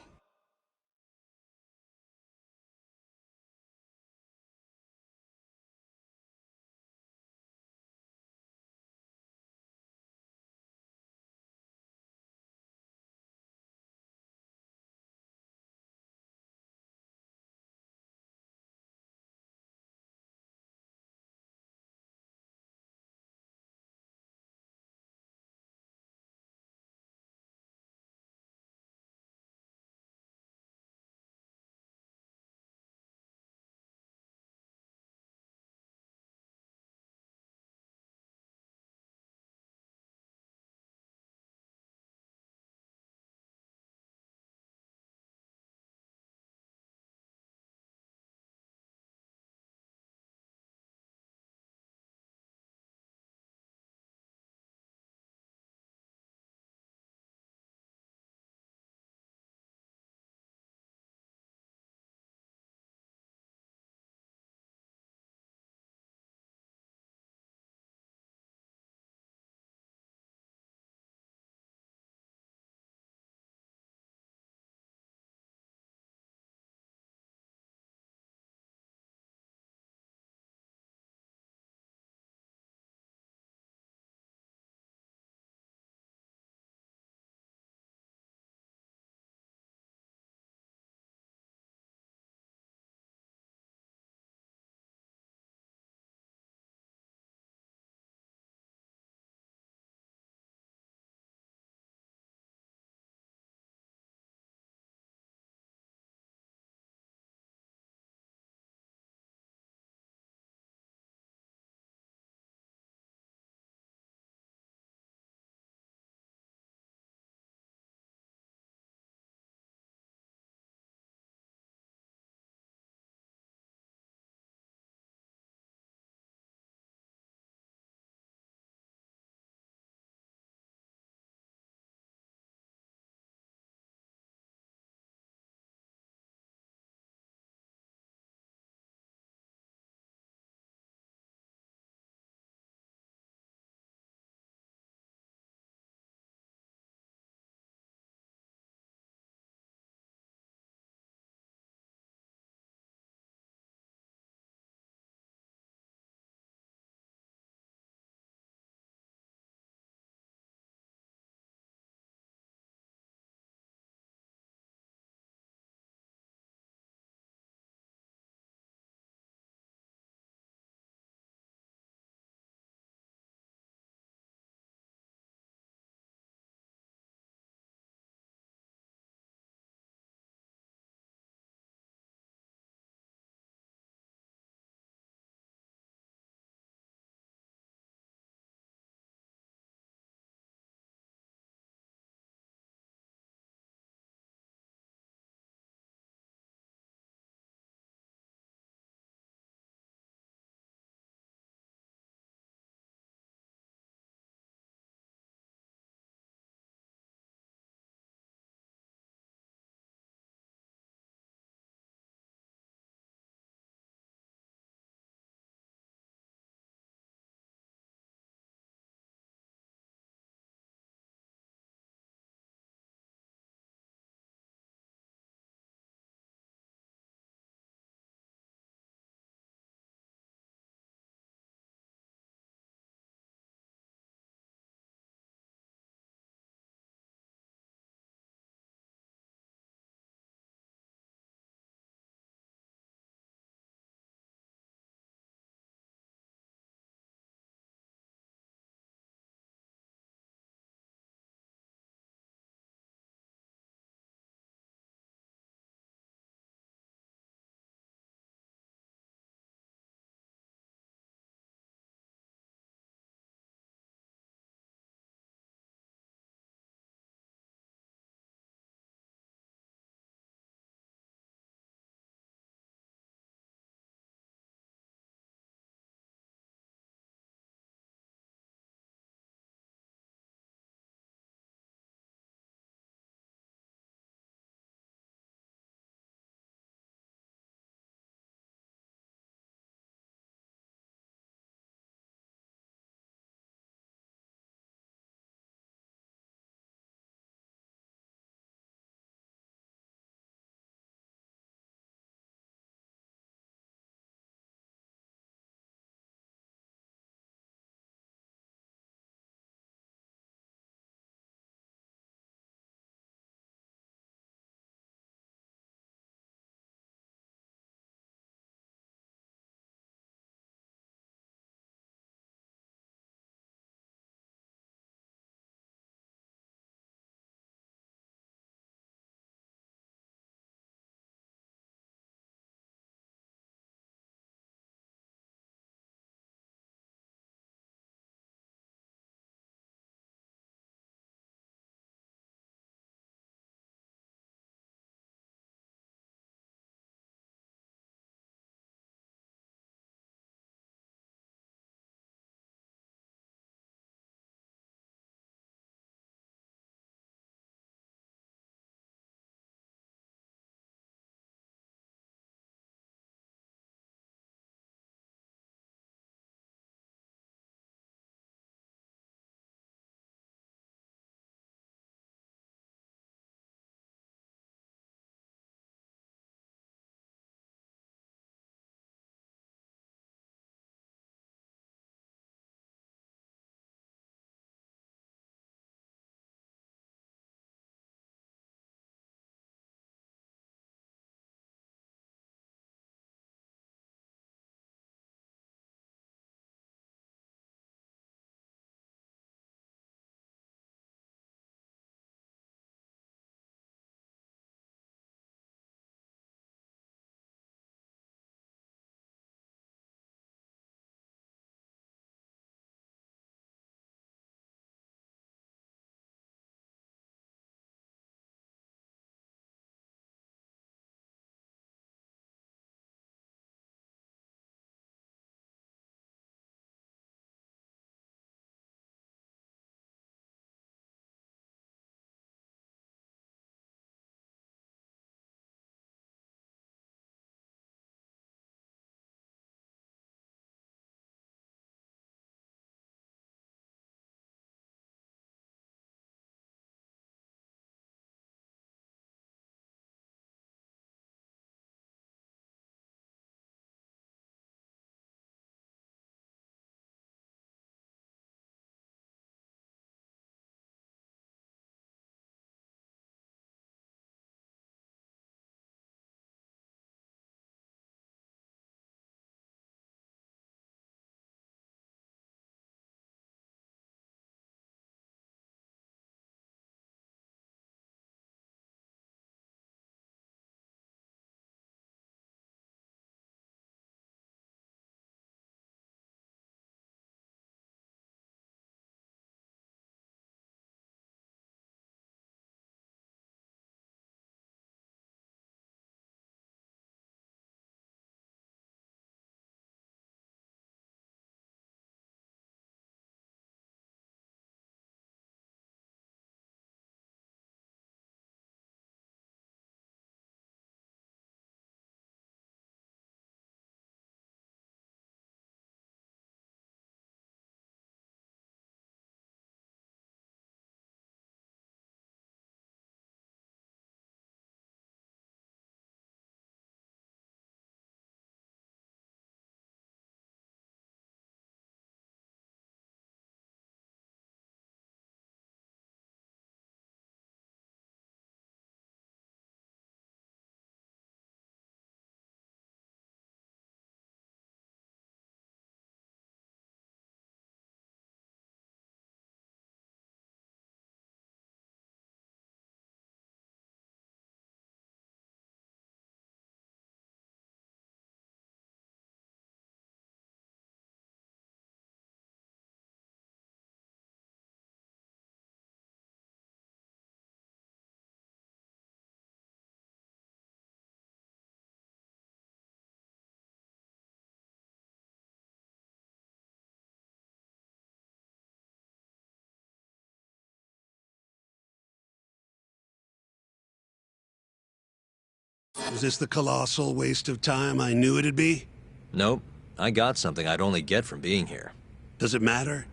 Was this the colossal waste of time I knew it'd be? Nope. I got something I'd only get from being here. Does it matter?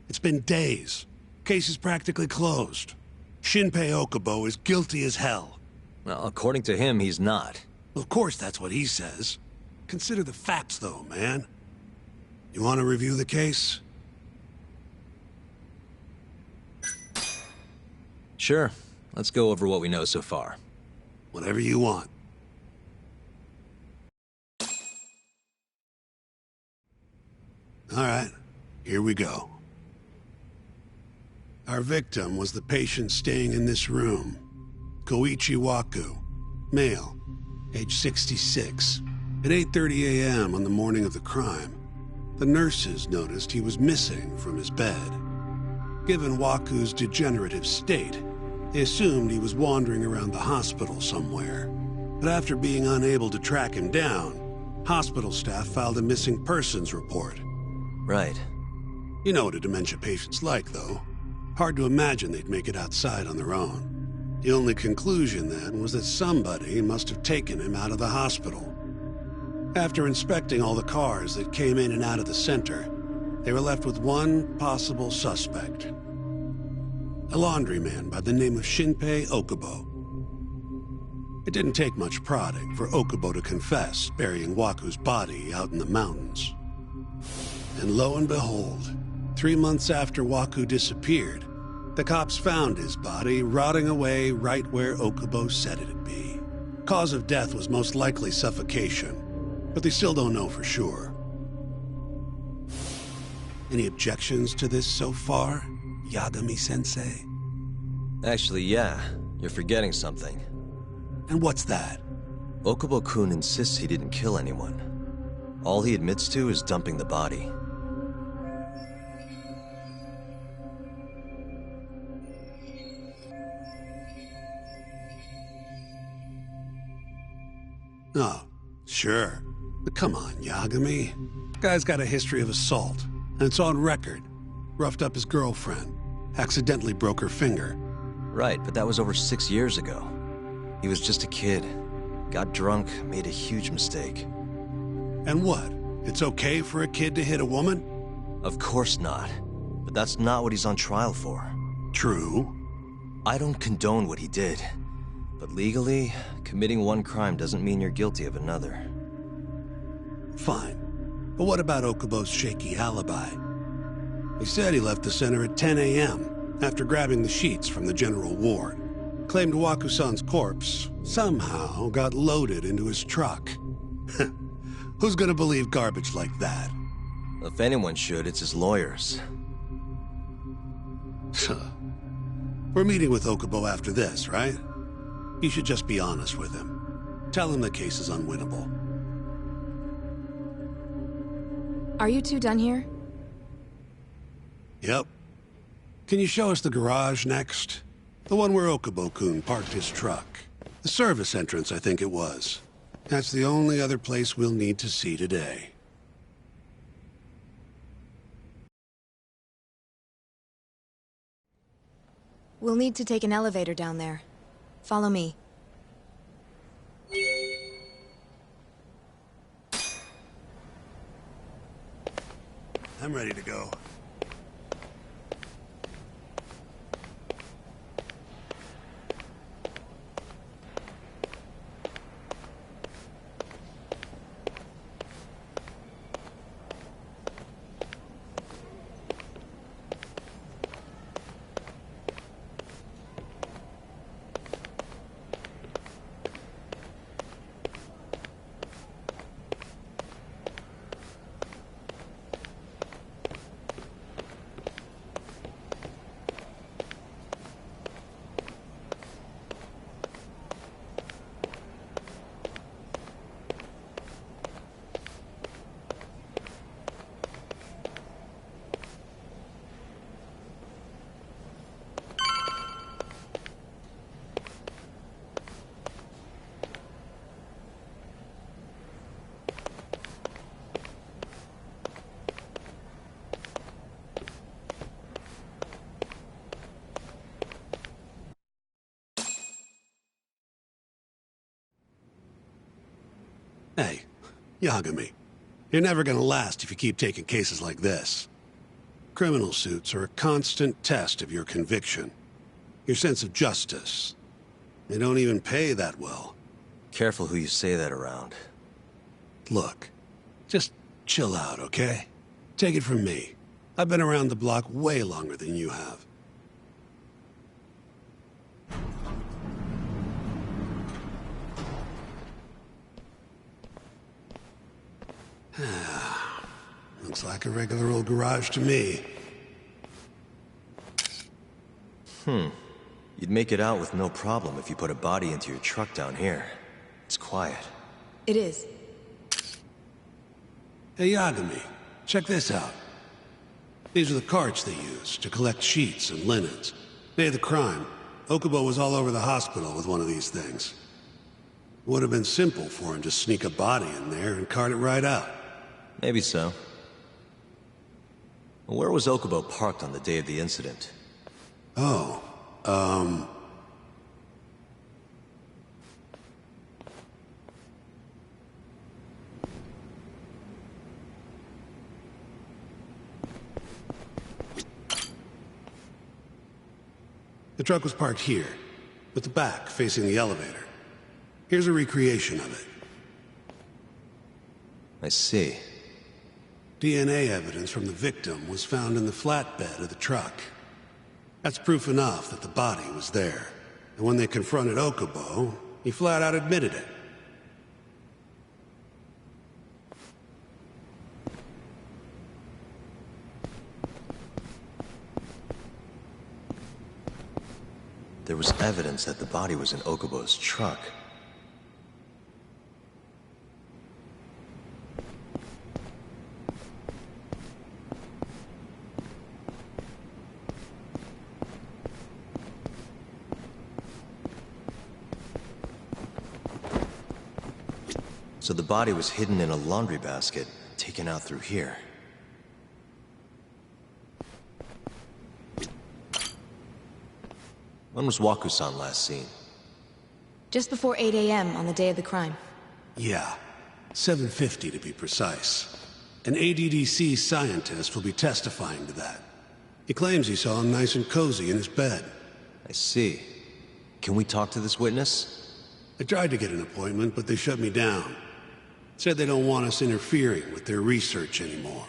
It's been days. Case is practically closed. Shinpei Okubo is guilty as hell. Well, according to him, he's not. Of course that's what he says. Consider the facts, though, man. You want to review the case? Sure. Let's go over what we know so far. Whatever you want. All right, here we go. Our victim was the patient staying in this room. Koichi Waku, male, age 66. At 8:30 a.m. on the morning of the crime, the nurses noticed he was missing from his bed. Given Waku's degenerative state, they assumed he was wandering around the hospital somewhere. But after being unable to track him down, hospital staff filed a missing persons report. Right. You know what a dementia patient's like, though. Hard to imagine they'd make it outside on their own. The only conclusion, then, was that somebody must have taken him out of the hospital. After inspecting all the cars that came in and out of the center, they were left with one possible suspect. A laundryman by the name of Shinpei Okubo. It didn't take much prodding for Okubo to confess burying Waku's body out in the mountains. And lo and behold, 3 months after Waku disappeared, the cops found his body rotting away right where Okubo said it'd be. Cause of death was most likely suffocation, but they still don't know for sure. Any objections to this so far, Yagami-sensei? Actually, yeah. You're forgetting something. And what's that? Okubo-kun insists he didn't kill anyone. All he admits to is dumping the body. Oh, sure. But come on, Yagami. Guy's got a history of assault, and it's on record. Roughed up his girlfriend, accidentally broke her finger. Right, but that was over 6 years ago. He was just a kid. Got drunk, made a huge mistake. And what? It's okay for a kid to hit a woman? Of course not. But that's not what he's on trial for. True. I don't condone what he did. But legally, committing one crime doesn't mean you're guilty of another. Fine. But what about Okubo's shaky alibi? He said he left the center at 10 a.m. after grabbing the sheets from the general ward. Claimed Waku-san's corpse somehow got loaded into his truck. Who's gonna believe garbage like that? If anyone should, it's his lawyers. We're meeting with Okubo after this, right? You should just be honest with him. Tell him the case is unwinnable. Are you two done here? Yep. Can you show us the garage next? The one where Okubo-kun parked his truck. The service entrance, I think it was. That's the only other place we'll need to see today. We'll need to take an elevator down there. Follow me. I'm ready to go. Hey, Yagami, you're never gonna last if you keep taking cases like this. Criminal suits are a constant test of your conviction, your sense of justice. They don't even pay that well. Careful who you say that around. Look, just chill out, okay? Take it from me. I've been around the block way longer than you have. Looks like a regular old garage to me. You'd make it out with no problem if you put a body into your truck down here. It's quiet. It is. Hey, Yagami, check this out. These are the carts they use to collect sheets and linens. Day of the crime, Okubo was all over the hospital with one of these things. Would have been simple for him to sneak a body in there and cart it right out. Maybe so. Where was Okubo parked on the day of the incident? Oh, the truck was parked here, with the back facing the elevator. Here's a recreation of it. I see. DNA evidence from the victim was found in the flatbed of the truck. That's proof enough that the body was there. And when they confronted Okubo, he flat out admitted it. There was evidence that the body was in Okubo's truck. So the body was hidden in a laundry basket, taken out through here. When was Waku-san last seen? Just before 8 a.m. on the day of the crime. Yeah, 7:50 to be precise. An ADDC scientist will be testifying to that. He claims he saw him nice and cozy in his bed. I see. Can we talk to this witness? I tried to get an appointment, but they shut me down. Said they don't want us interfering with their research anymore.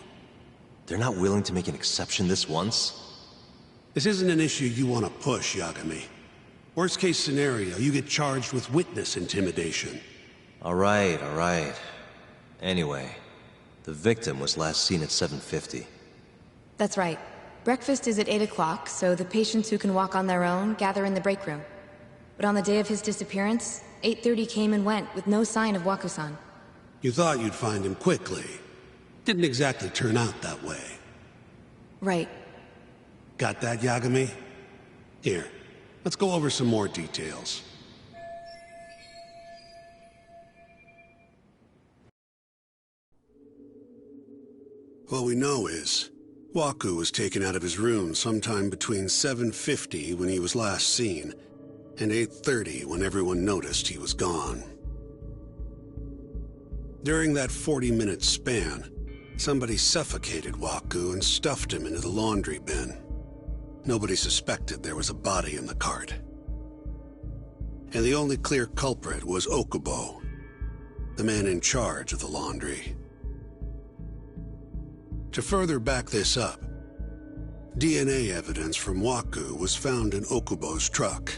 They're not willing to make an exception this once? This isn't an issue you want to push, Yagami. Worst case scenario, you get charged with witness intimidation. All right. Anyway, the victim was last seen at 7:50. That's right. Breakfast is at 8 o'clock, so the patients who can walk on their own gather in the break room. But on the day of his disappearance, 8:30 came and went with no sign of Waku-san. You thought you'd find him quickly. Didn't exactly turn out that way. Right. Got that, Yagami? Here, let's go over some more details. What we know is, Waku was taken out of his room sometime between 7:50 when he was last seen, and 8:30 when everyone noticed he was gone. During that 40-minute span, somebody suffocated Waku and stuffed him into the laundry bin. Nobody suspected there was a body in the cart. And the only clear culprit was Okubo, the man in charge of the laundry. To further back this up, DNA evidence from Waku was found in Okubo's truck.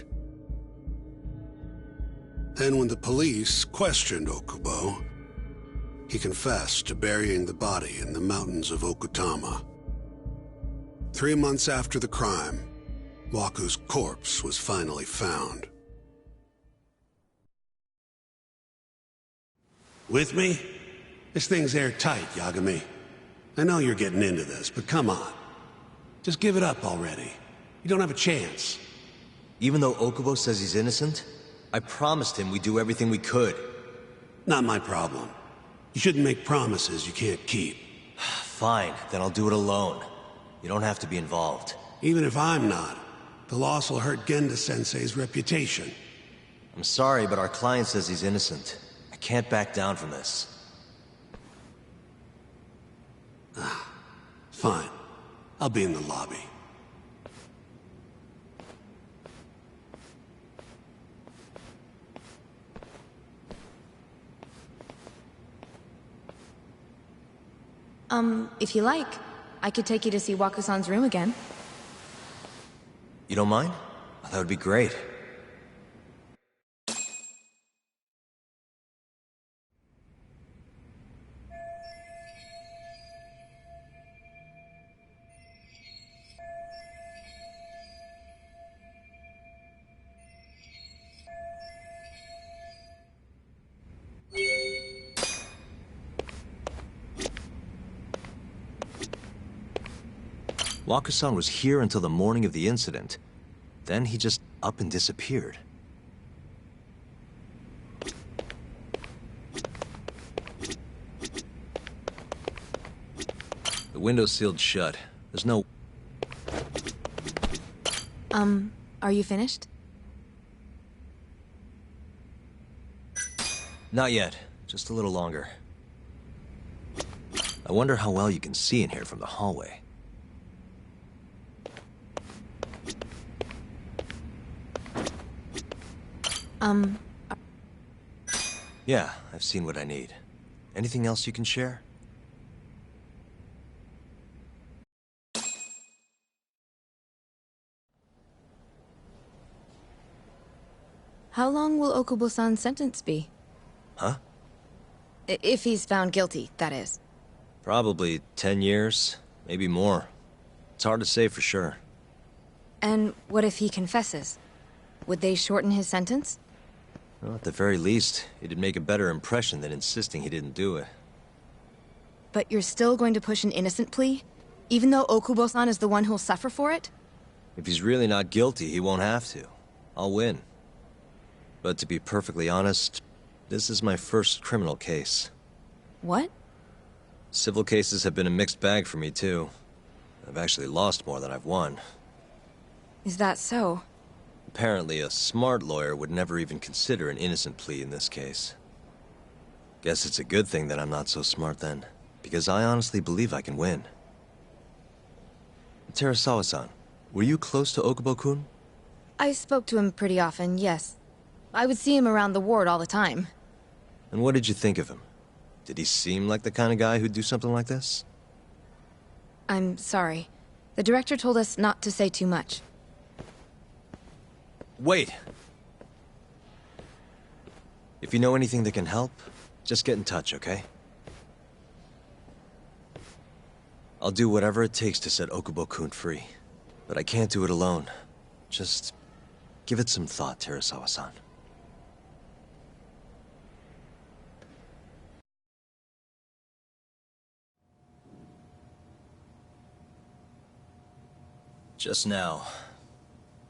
And when the police questioned Okubo, he confessed to burying the body in the mountains of Okutama. 3 months after the crime, Waku's corpse was finally found. With me? This thing's airtight, Yagami. I know you're getting into this, but come on. Just give it up already. You don't have a chance. Even though Okubo says he's innocent, I promised him we'd do everything we could. Not my problem. You shouldn't make promises you can't keep. Fine, then I'll do it alone. You don't have to be involved. Even if I'm not, the loss will hurt Genda-sensei's reputation. I'm sorry, but our client says he's innocent. I can't back down from this. Fine. I'll be in the lobby. If you like, I could take you to see Waku-san's room again. You don't mind? That would be great. Waku-san was here until the morning of the incident. Then he just up and disappeared. The window's sealed shut. There's no... Are you finished? Not yet. Just a little longer. I wonder how well you can see in here from the hallway. Yeah, I've seen what I need. Anything else you can share? How long will Okubo-san's sentence be? Huh? If he's found guilty, that is. Probably 10 years, maybe more. It's hard to say for sure. And what if he confesses? Would they shorten his sentence? Well, at the very least, it'd make a better impression than insisting he didn't do it. But you're still going to push an innocent plea? Even though Okubo-san is the one who'll suffer for it? If he's really not guilty, he won't have to. I'll win. But to be perfectly honest, this is my first criminal case. What? Civil cases have been a mixed bag for me, too. I've actually lost more than I've won. Is that so? Apparently, a smart lawyer would never even consider an innocent plea in this case. Guess it's a good thing that I'm not so smart then, because I honestly believe I can win. Terasawa-san, were you close to Okubo-kun? I spoke to him pretty often, yes. I would see him around the ward all the time. And what did you think of him? Did he seem like the kind of guy who'd do something like this? I'm sorry. The director told us not to say too much. Wait! If you know anything that can help, just get in touch, okay? I'll do whatever it takes to set Okubo-kun free. But I can't do it alone. Just give it some thought, Terasawa-san. Just now,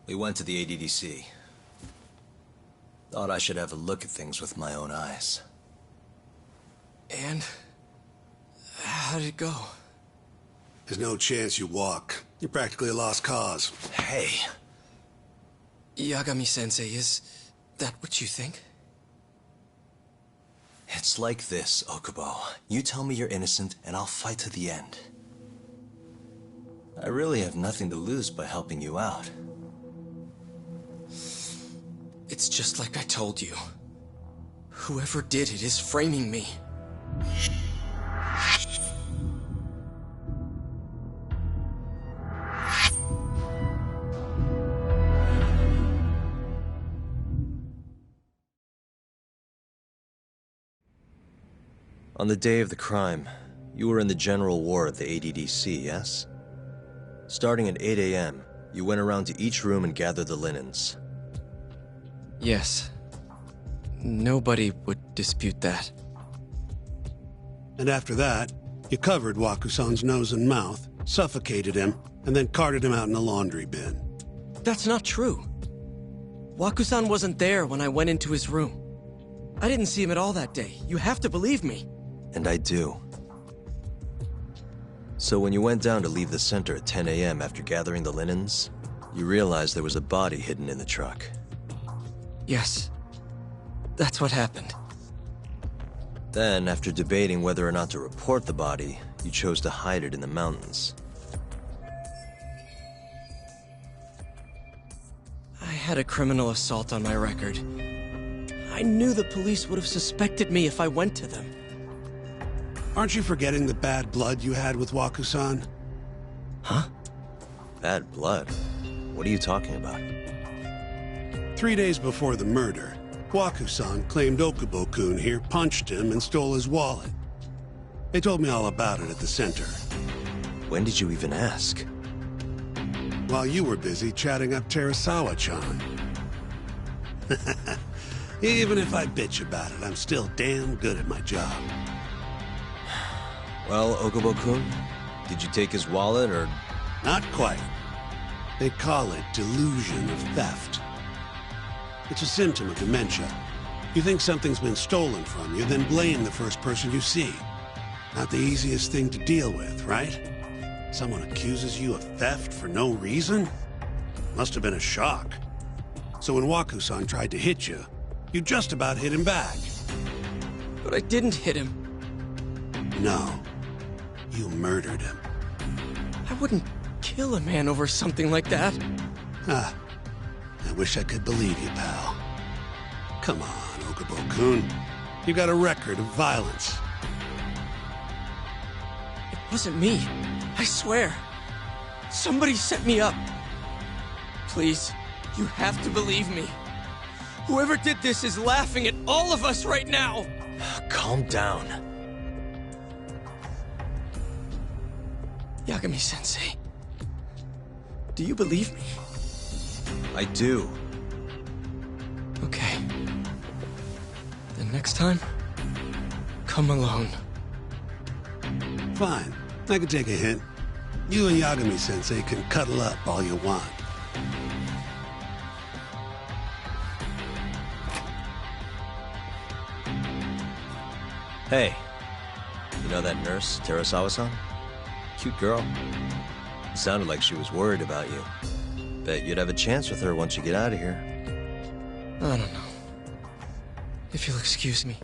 we went to the ADDC. Thought I should have a look at things with my own eyes. And? How did it go? There's no chance you walk. You're practically a lost cause. Hey. Yagami-sensei, is that what you think? It's like this, Okubo. You tell me you're innocent, and I'll fight to the end. I really have nothing to lose by helping you out. It's just like I told you. Whoever did it is framing me. On the day of the crime, you were in the general ward at the ADDC, yes? Starting at 8 a.m., you went around to each room and gathered the linens. Yes. Nobody would dispute that. And after that, you covered Waku-san's nose and mouth, suffocated him, and then carted him out in a laundry bin. That's not true. Waku-san wasn't there when I went into his room. I didn't see him at all that day. You have to believe me. And I do. So when you went down to leave the center at 10 a.m. after gathering the linens, you realized there was a body hidden in the truck. Yes. That's what happened. Then, after debating whether or not to report the body, you chose to hide it in the mountains. I had a criminal assault on my record. I knew the police would have suspected me if I went to them. Aren't you forgetting the bad blood you had with Waku-san? Huh? Bad blood? What are you talking about? 3 days before the murder, Waku-san claimed Okubo-kun here punched him and stole his wallet. They told me all about it at the center. When did you even ask? While you were busy chatting up Terasawa-chan. Even if I bitch about it, I'm still damn good at my job. Well, Okubo-kun, did you take his wallet, or...? Not quite. They call it delusion of theft. It's a symptom of dementia. You think something's been stolen from you, then blame the first person you see. Not the easiest thing to deal with, right? Someone accuses you of theft for no reason? Must have been a shock. So when Waku-san tried to hit you, you just about hit him back. But I didn't hit him. No. You murdered him. I wouldn't kill a man over something like that. Ah. I wish I could believe you, pal. Come on, Okubo-kun. You got a record of violence. It wasn't me. I swear. Somebody set me up. Please, you have to believe me. Whoever did this is laughing at all of us right now. Calm down. Yagami-sensei, do you believe me? I do. Okay. Then next time, come alone. Fine. I can take a hint. You and Yagami-sensei can cuddle up all you want. Hey, you know that nurse, Terasawa-san? Cute girl. Sounded like she was worried about you. Bet you'd have a chance with her once you get out of here. I don't know. If you'll excuse me.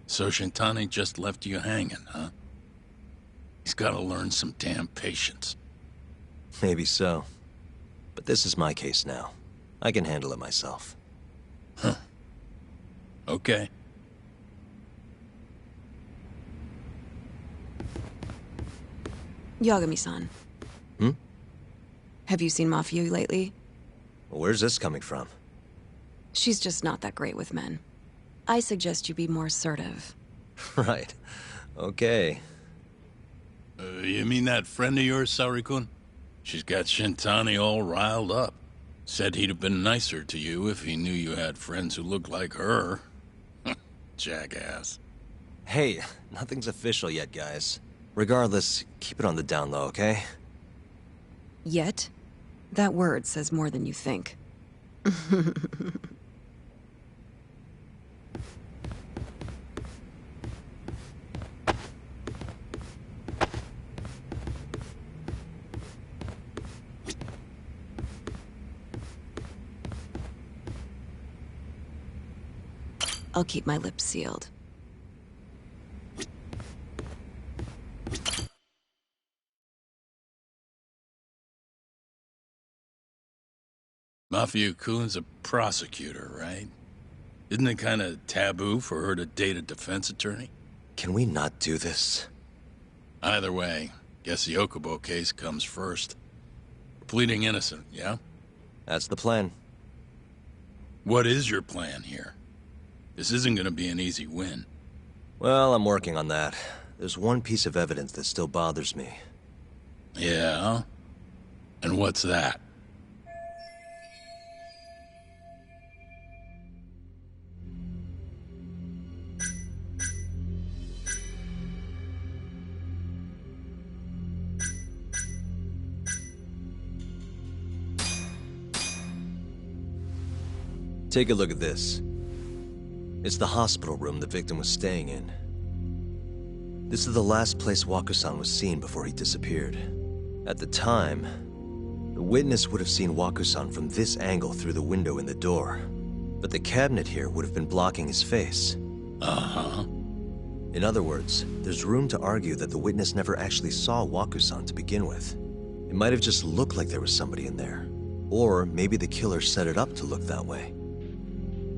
So Shintani just left you hanging, huh? He's gotta learn some damn patience. Maybe so. But this is my case now. I can handle it myself. Huh. Okay. Yagami-san. Hmm? Have you seen Mafia lately? Well, where's this coming from? She's just not that great with men. I suggest you be more assertive. Right. Okay. You mean that friend of yours, Saori-kun? She's got Shintani all riled up. Said he'd have been nicer to you if he knew you had friends who looked like her. Jackass. Hey, nothing's official yet, guys. Regardless, keep it on the down low, okay? Yet? That word says more than you think. I'll keep my lips sealed. Mafia-kun's a prosecutor, right? Isn't it kind of taboo for her to date a defense attorney? Can we not do this? Either way, guess the Okubo case comes first. We're pleading innocent, yeah? That's the plan. What is your plan here? This isn't gonna be an easy win. Well, I'm working on that. There's one piece of evidence that still bothers me. Yeah? And what's that? Take a look at this. It's the hospital room the victim was staying in. This is the last place Waku-san was seen before he disappeared. At the time, the witness would have seen Waku-san from this angle through the window in the door. But the cabinet here would have been blocking his face. Uh-huh. In other words, there's room to argue that the witness never actually saw Waku-san to begin with. It might have just looked like there was somebody in there. Or maybe the killer set it up to look that way.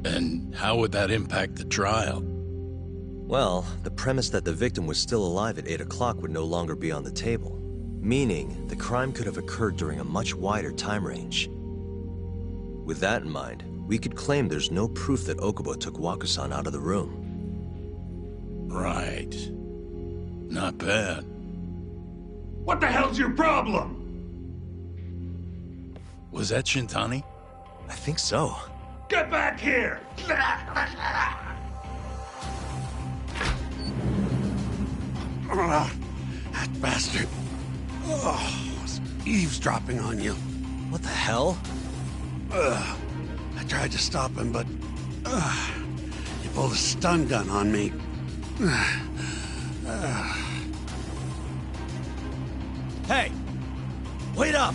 And how would that impact the trial? Well, the premise that the victim was still alive at 8 o'clock would no longer be on the table. Meaning, the crime could have occurred during a much wider time range. With that in mind, we could claim there's no proof that Okubo took Waku-san out of the room. Right. Not bad. What the hell's your problem? Was that Shintani? I think so. Get back here! That bastard. Oh, was eavesdropping on you. What the hell? I tried to stop him, but he pulled a stun gun on me. Hey! Wait up!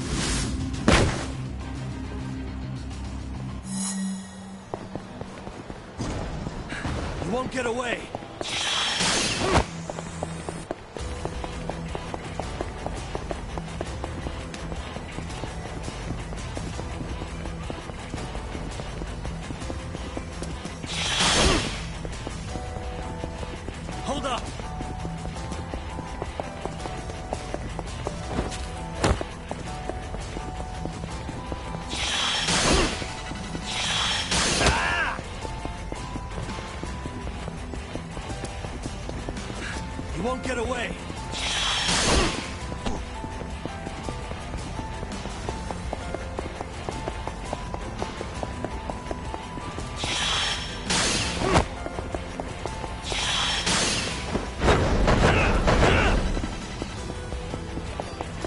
You won't get away! Hold up! You won't get away!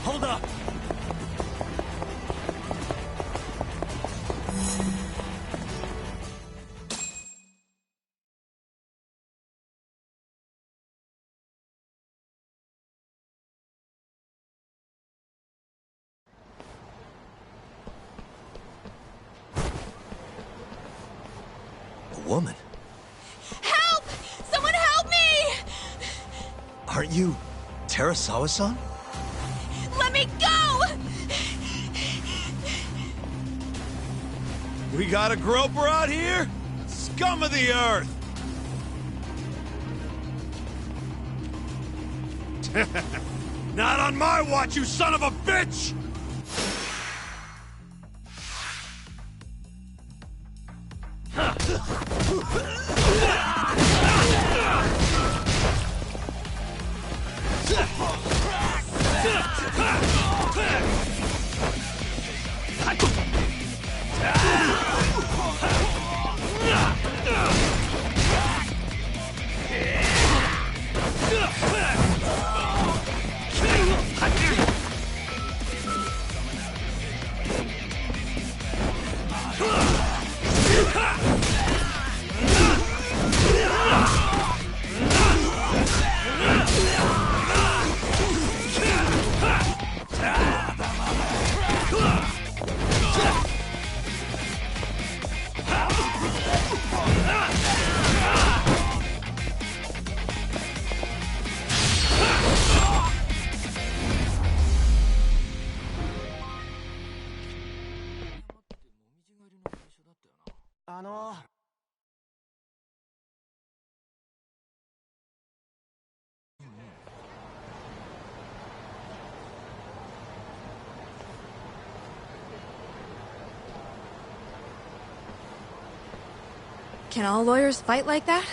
Hold up! A woman? Help! Someone help me! Aren't you Terasawa-san? Let me go! We got a groper out here? Scum of the earth! Not on my watch, you son of a bitch! Can all lawyers fight like that?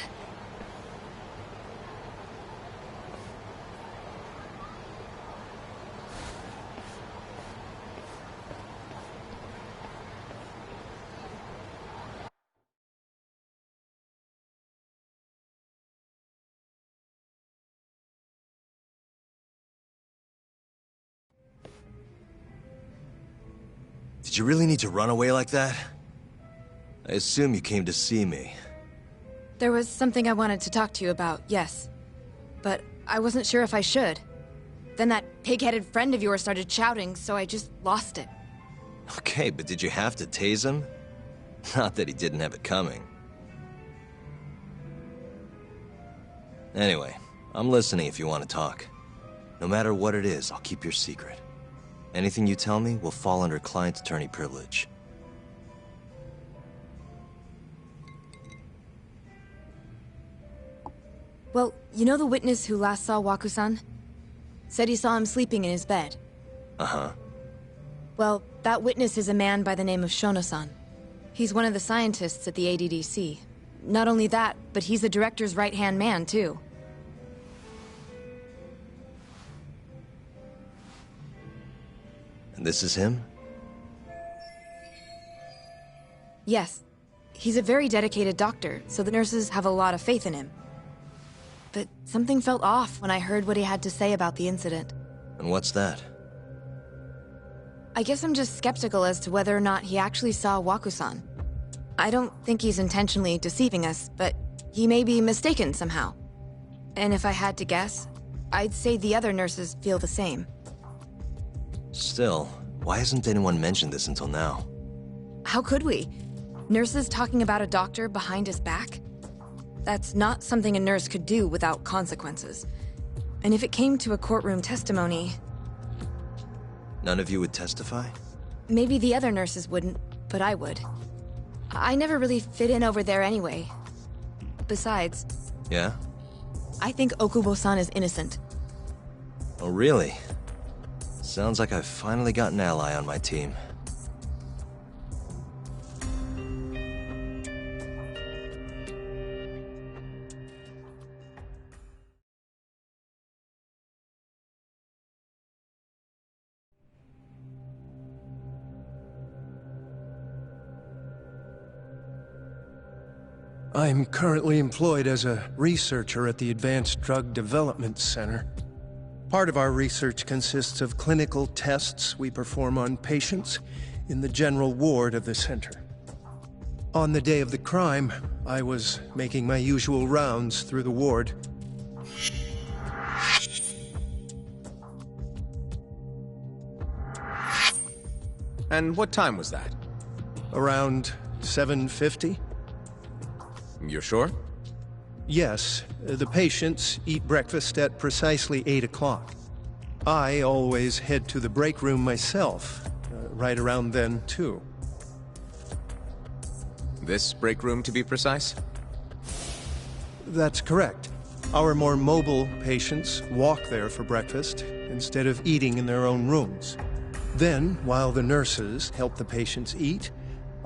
Did you really need to run away like that? I assume you came to see me. There was something I wanted to talk to you about, yes. But I wasn't sure if I should. Then that pig-headed friend of yours started shouting, so I just lost it. Okay, but did you have to tase him? Not that he didn't have it coming. Anyway, I'm listening if you want to talk. No matter what it is, I'll keep your secret. Anything you tell me will fall under client attorney privilege. Well, you know the witness who last saw Waku-san? Said he saw him sleeping in his bed. Uh-huh. Well, that witness is a man by the name of Shono-san. He's one of the scientists at the ADDC. Not only that, but he's the director's right-hand man, too. And this is him? Yes. He's a very dedicated doctor, so the nurses have a lot of faith in him. But something felt off when I heard what he had to say about the incident. And what's that? I guess I'm just skeptical as to whether or not he actually saw Waku-san. I don't think he's intentionally deceiving us, but he may be mistaken somehow. And if I had to guess, I'd say the other nurses feel the same. Still, why hasn't anyone mentioned this until now? How could we? Nurses talking about a doctor behind his back? That's not something a nurse could do without consequences. And if it came to a courtroom testimony... None of you would testify? Maybe the other nurses wouldn't, but I would. I never really fit in over there anyway. Besides... Yeah? I think Okubo-san is innocent. Oh, really? Sounds like I've finally got an ally on my team. I'm currently employed as a researcher at the Advanced Drug Development Center. Part of our research consists of clinical tests we perform on patients in the general ward of the center. On the day of the crime, I was making my usual rounds through the ward. And what time was that? Around 7:50? You're sure? Yes. The patients eat breakfast at precisely 8 o'clock. I always head to the break room myself, right around then, too. This break room, to be precise? That's correct. Our more mobile patients walk there for breakfast instead of eating in their own rooms. Then, while the nurses help the patients eat,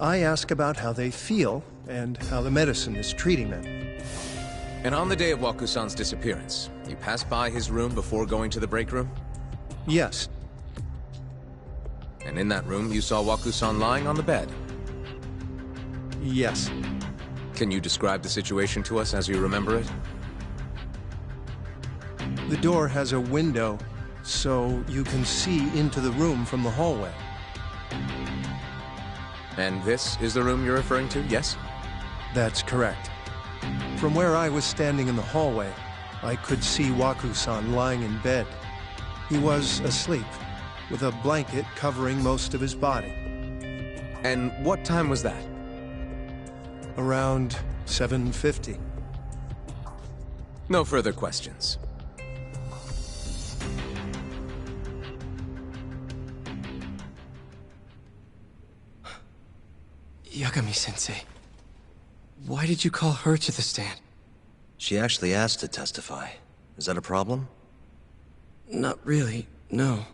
I ask about how they feel and how the medicine is treating them. And on the day of Waku-san's disappearance, you passed by his room before going to the break room? Yes. And in that room, you saw Waku-san lying on the bed? Yes. Can you describe the situation to us as you remember it? The door has a window, so you can see into the room from the hallway. And this is the room you're referring to, yes? That's correct. From where I was standing in the hallway, I could see Waku-san lying in bed. He was asleep, with a blanket covering most of his body. And what time was that? Around 7:50. No further questions. Yagami-sensei, why did you call her to the stand? She actually asked to testify. Is that a problem? Not really, no.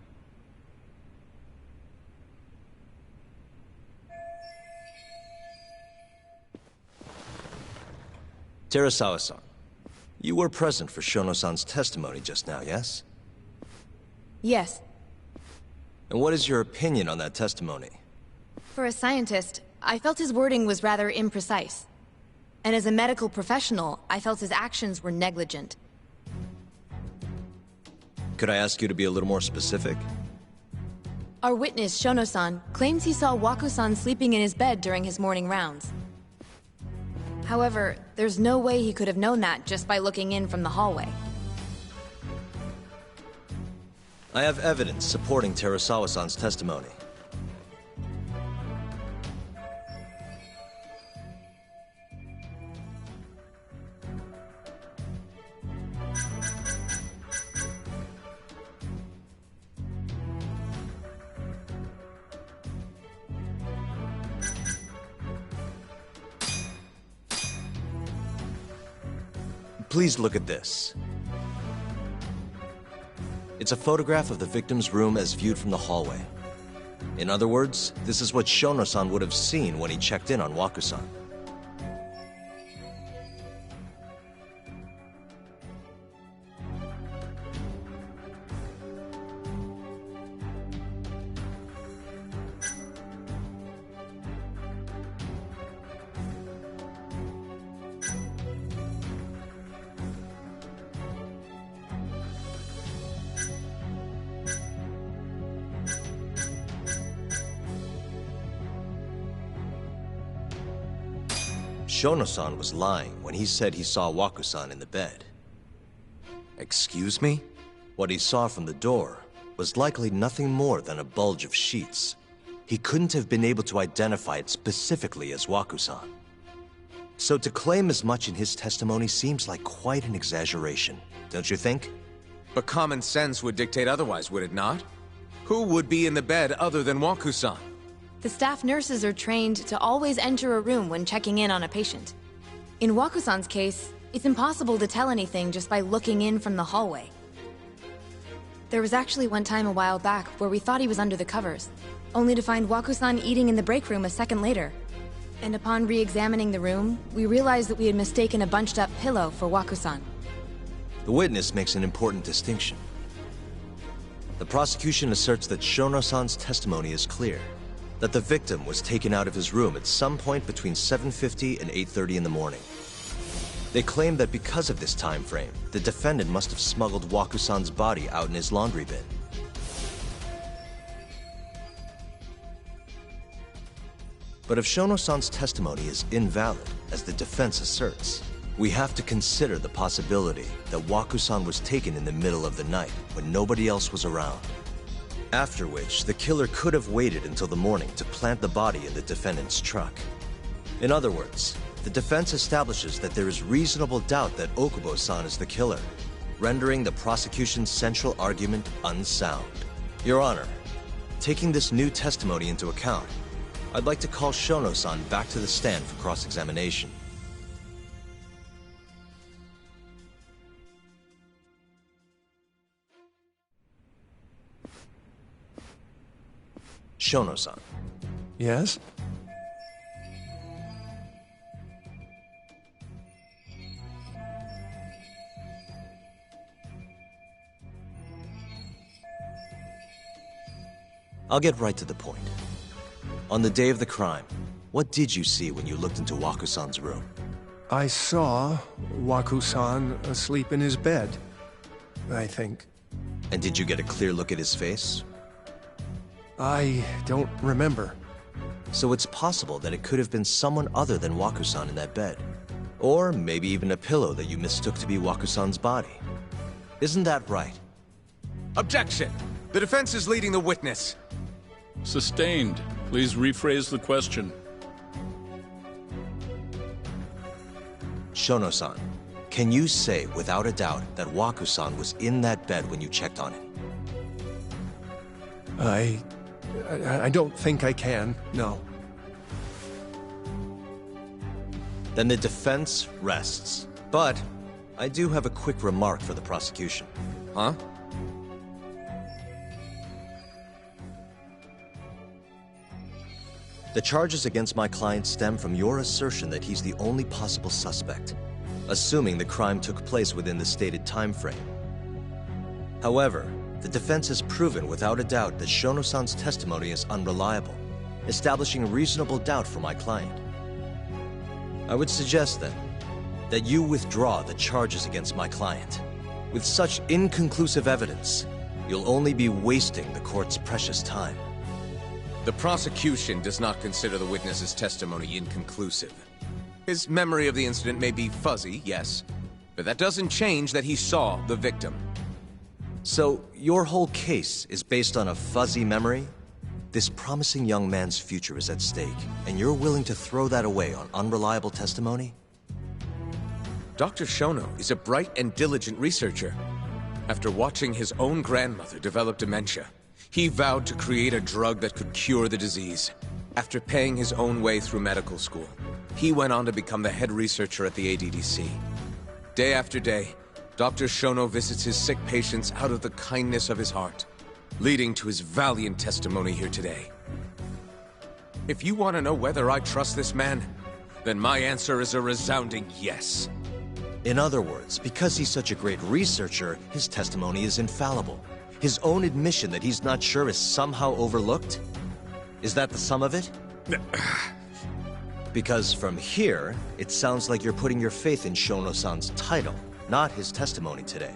Terasawa-san, you were present for Shono-san's testimony just now, yes? Yes. And what is your opinion on that testimony? For a scientist, I felt his wording was rather imprecise. And as a medical professional, I felt his actions were negligent. Could I ask you to be a little more specific? Our witness, Shono-san, claims he saw Waku-san sleeping in his bed during his morning rounds. However, there's no way he could have known that just by looking in from the hallway. I have evidence supporting Terasawa-san's testimony. Please look at this. It's a photograph of the victim's room as viewed from the hallway. In other words, this is what Shono-san would have seen when he checked in on Waku-san. Shono-san was lying when he said he saw Waku-san in the bed. Excuse me? What he saw from the door was likely nothing more than a bulge of sheets. He couldn't have been able to identify it specifically as Waku-san. So to claim as much in his testimony seems like quite an exaggeration, don't you think? But common sense would dictate otherwise, would it not? Who would be in the bed other than Waku-san? The staff nurses are trained to always enter a room when checking in on a patient. In Waku-san's case, it's impossible to tell anything just by looking in from the hallway. There was actually one time a while back where we thought he was under the covers, only to find Waku-san eating in the break room a second later. And upon re-examining the room, we realized that we had mistaken a bunched-up pillow for Waku-san. The witness makes an important distinction. The prosecution asserts that Shono-san's testimony is clear, that the victim was taken out of his room at some point between 7:50 and 8:30 in the morning. They claim that because of this time frame, the defendant must have smuggled Waku-san's body out in his laundry bin. But if Shono-san's testimony is invalid, as the defense asserts, we have to consider the possibility that Waku-san was taken in the middle of the night when nobody else was around. After which, the killer could have waited until the morning to plant the body in the defendant's truck. In other words, the defense establishes that there is reasonable doubt that Okubo-san is the killer, rendering the prosecution's central argument unsound. Your Honor, taking this new testimony into account, I'd like to call Shono-san back to the stand for cross-examination. Shono-san. Yes? I'll get right to the point. On the day of the crime, what did you see when you looked into Waku-san's room? I saw Waku-san asleep in his bed, I think. And did you get a clear look at his face? I don't remember. So it's possible that it could have been someone other than Waku-san in that bed. Or maybe even a pillow that you mistook to be Waku-san's body. Isn't that right? Objection! The defense is leading the witness. Sustained. Please rephrase the question. Shono-san, can you say without a doubt that Waku-san was in that bed when you checked on him? I don't think I can, no. Then the defense rests. But I do have a quick remark for the prosecution. Huh? The charges against my client stem from your assertion that he's the only possible suspect, assuming the crime took place within the stated time frame. However, the defense has proven without a doubt that Shono-san's testimony is unreliable, establishing reasonable doubt for my client. I would suggest, then, that you withdraw the charges against my client. With such inconclusive evidence, you'll only be wasting the court's precious time. The prosecution does not consider the witness's testimony inconclusive. His memory of the incident may be fuzzy, yes, but that doesn't change that he saw the victim. So, your whole case is based on a fuzzy memory? This promising young man's future is at stake, and you're willing to throw that away on unreliable testimony? Dr. Shono is a bright and diligent researcher. After watching his own grandmother develop dementia, he vowed to create a drug that could cure the disease. After paying his own way through medical school, he went on to become the head researcher at the ADDC. Day after day, Dr. Shono visits his sick patients out of the kindness of his heart, leading to his valiant testimony here today. If you want to know whether I trust this man, then my answer is a resounding yes. In other words, because he's such a great researcher, his testimony is infallible. His own admission that he's not sure is somehow overlooked? Is that the sum of it? Because from here, it sounds like you're putting your faith in Shono-san's title, not his testimony today.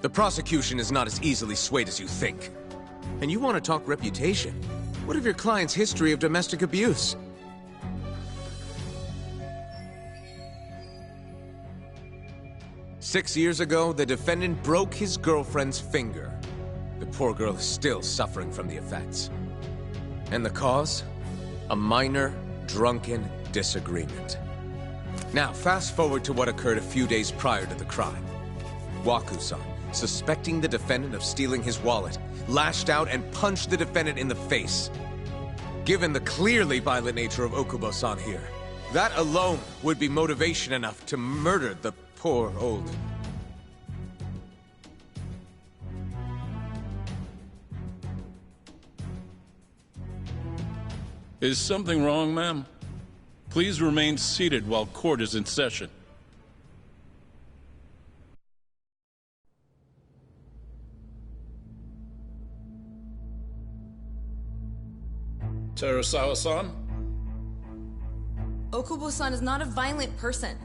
The prosecution is not as easily swayed as you think. And you want to talk reputation? What of your client's history of domestic abuse? "6 years ago, the defendant broke his girlfriend's finger. The poor girl is still suffering from the effects. And the cause? A minor, drunken disagreement. Now, fast forward to what occurred a few days prior to the crime. Waku-san, suspecting the defendant of stealing his wallet, lashed out and punched the defendant in the face. Given the clearly violent nature of Okubo-san here, that alone would be motivation enough to murder the poor old... Is something wrong, ma'am? Please remain seated while court is in session. Terasawa-san? Okubo-san is not a violent person.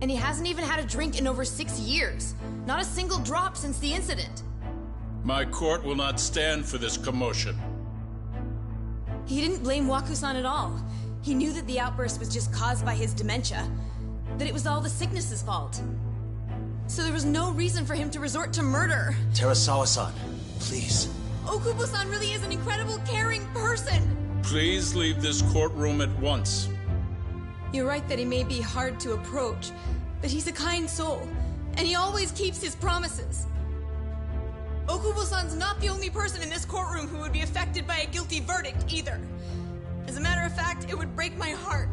And he hasn't even had a drink in over 6 years. Not a single drop since the incident. My court will not stand for this commotion. He didn't blame Waku-san at all. He knew that the outburst was just caused by his dementia. That it was all the sickness's fault. So there was no reason for him to resort to murder. Terasawa-san, please. Okubo-san really is an incredible, caring person. Please leave this courtroom at once. You're right that he may be hard to approach, but he's a kind soul, and he always keeps his promises. Okubo-san's not the only person in this courtroom who would be affected by a guilty verdict, either. As a matter of fact, it would break my heart.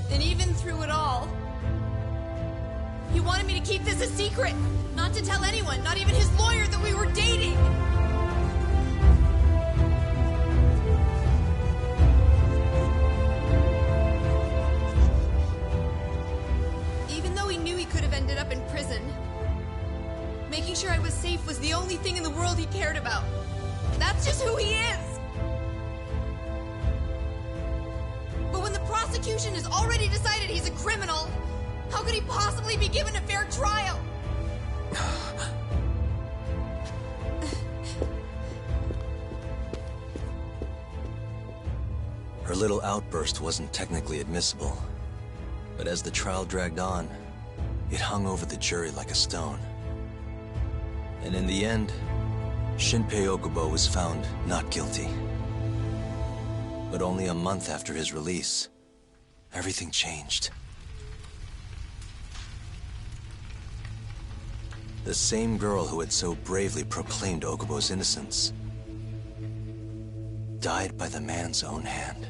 And even through it all, he wanted me to keep this a secret, not to tell anyone, not even his lawyer, that we were dating. Even though he knew he could have ended up in prison, making sure I was safe was the only thing in the world he cared about. That's just who he is! But when the prosecution has already decided he's a criminal, how could he possibly be given a fair trial? Her little outburst wasn't technically admissible, but as the trial dragged on, it hung over the jury like a stone. And in the end, Shinpei Okubo was found not guilty. But only a month after his release, everything changed. The same girl who had so bravely proclaimed Okubo's innocence died by the man's own hand.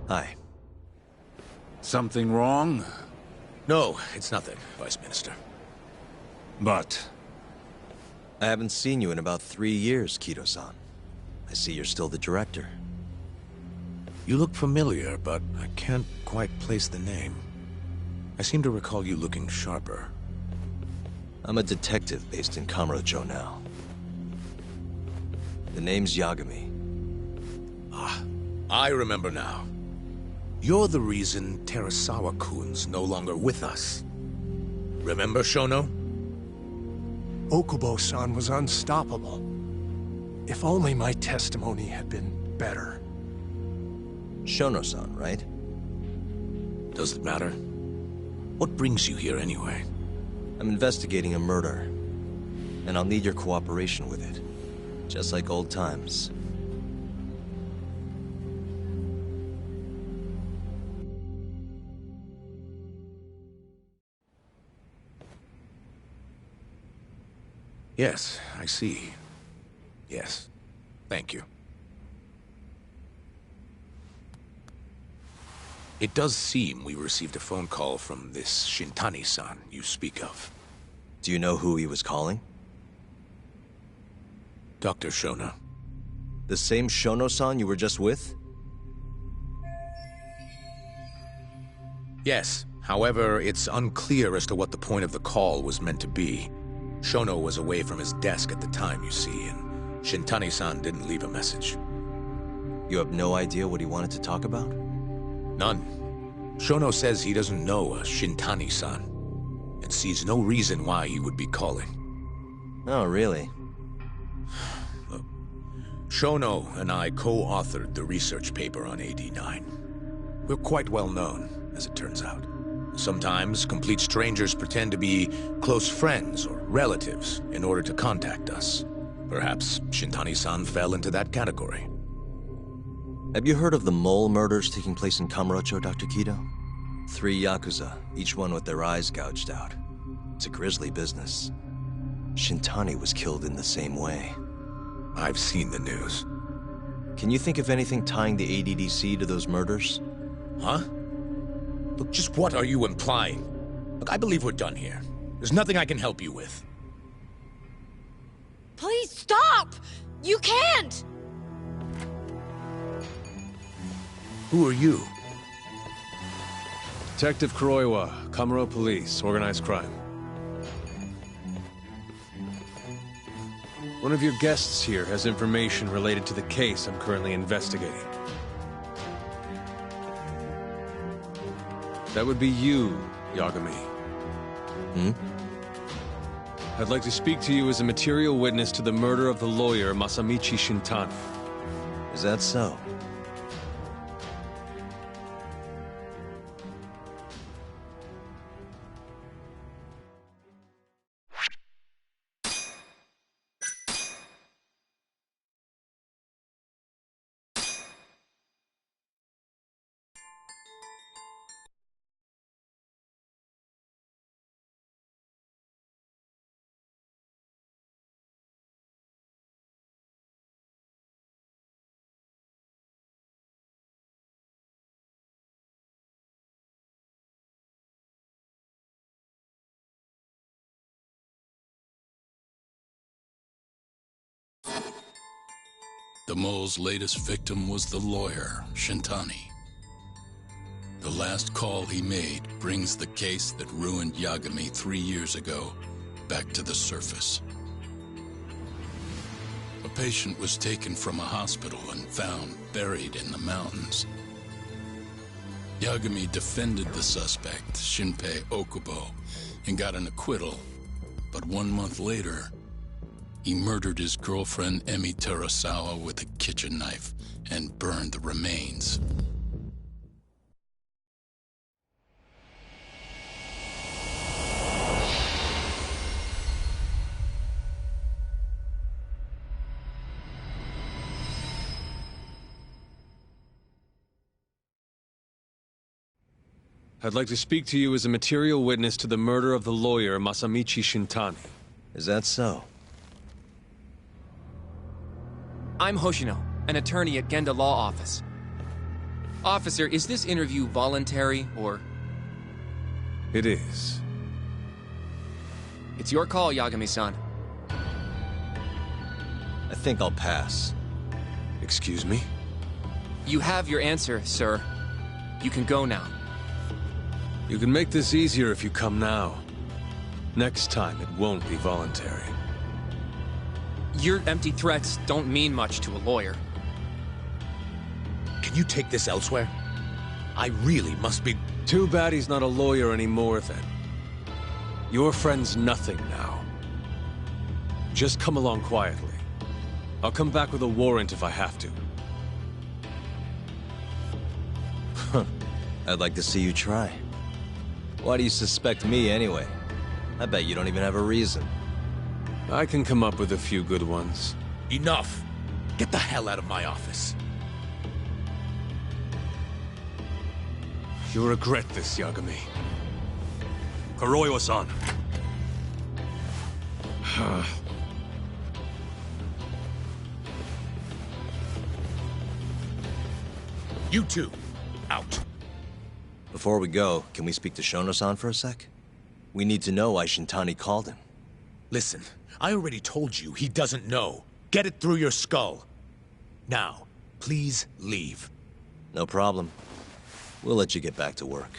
Hi. Something wrong? No, it's nothing, Vice Minister. But... I haven't seen you in about 3 years, Kido-san. I see you're still the director. You look familiar, but I can't quite place the name. I seem to recall you looking sharper. I'm a detective based in Kamurocho now. The name's Yagami. Ah, I remember now. You're the reason Terasawa-kun's no longer with us. Remember, Shono? Okubo-san was unstoppable. If only my testimony had been better. Shono-san, right? Does it matter? What brings you here anyway? I'm investigating a murder, and I'll need your cooperation with it. Just like old times. Yes, I see. Yes. Thank you. It does seem we received a phone call from this Shintani-san you speak of. Do you know who he was calling? Dr. Shono. The same Shono-san you were just with? Yes. However, it's unclear as to what the point of the call was meant to be. Shono was away from his desk at the time, you see, and Shintani-san didn't leave a message. You have no idea what he wanted to talk about? None. Shono says he doesn't know a Shintani-san, and sees no reason why he would be calling. Oh, really? Look, Shono and I co-authored the research paper on AD9. We're quite well known, as it turns out. Sometimes, complete strangers pretend to be close friends or relatives in order to contact us. Perhaps Shintani-san fell into that category. Have you heard of the mole murders taking place in Kamurocho, Dr. Kido? 3 Yakuza, each one with their eyes gouged out. It's a grisly business. Shintani was killed in the same way. I've seen the news. Can you think of anything tying the ADDC to those murders? Huh? Look, just what are you implying? Look, I believe we're done here. There's nothing I can help you with. Please stop! You can't! Who are you? Detective Kuroiwa, Kamuro Police, Organized Crime. One of your guests here has information related to the case I'm currently investigating. That would be you, Yagami. Hmm? I'd like to speak to you as a material witness to the murder of the lawyer Masamichi Shintani. Is that so? The mole's latest victim was the lawyer, Shintani. The last call he made brings the case that ruined Yagami 3 years ago back to the surface. A patient was taken from a hospital and found buried in the mountains. Yagami defended the suspect, Shinpei Okubo, and got an acquittal. But 1 month later, he murdered his girlfriend, Emi Terasawa, with a kitchen knife and burned the remains. I'd like to speak to you as a material witness to the murder of the lawyer Masamichi Shintani. Is that so? I'm Hoshino, an attorney at Genda Law Office. Officer, is this interview voluntary, or...? It is. It's your call, Yagami-san. I think I'll pass. Excuse me? You have your answer, sir. You can go now. You can make this easier if you come now. Next time, it won't be voluntary. Your empty threats don't mean much to a lawyer. Can you take this elsewhere? I really must be... Too bad he's not a lawyer anymore, then. Your friend's nothing now. Just come along quietly. I'll come back with a warrant if I have to. I'd like to see you try. Why do you suspect me anyway? I bet you don't even have a reason. I can come up with a few good ones. Enough! Get the hell out of my office. You'll regret this, Yagami. Kuroiwa-san. You two, out. Before we go, can we speak to Shono-san for a sec? We need to know why Shintani called him. Listen, I already told you he doesn't know. Get it through your skull. Now, please leave. No problem. We'll let you get back to work.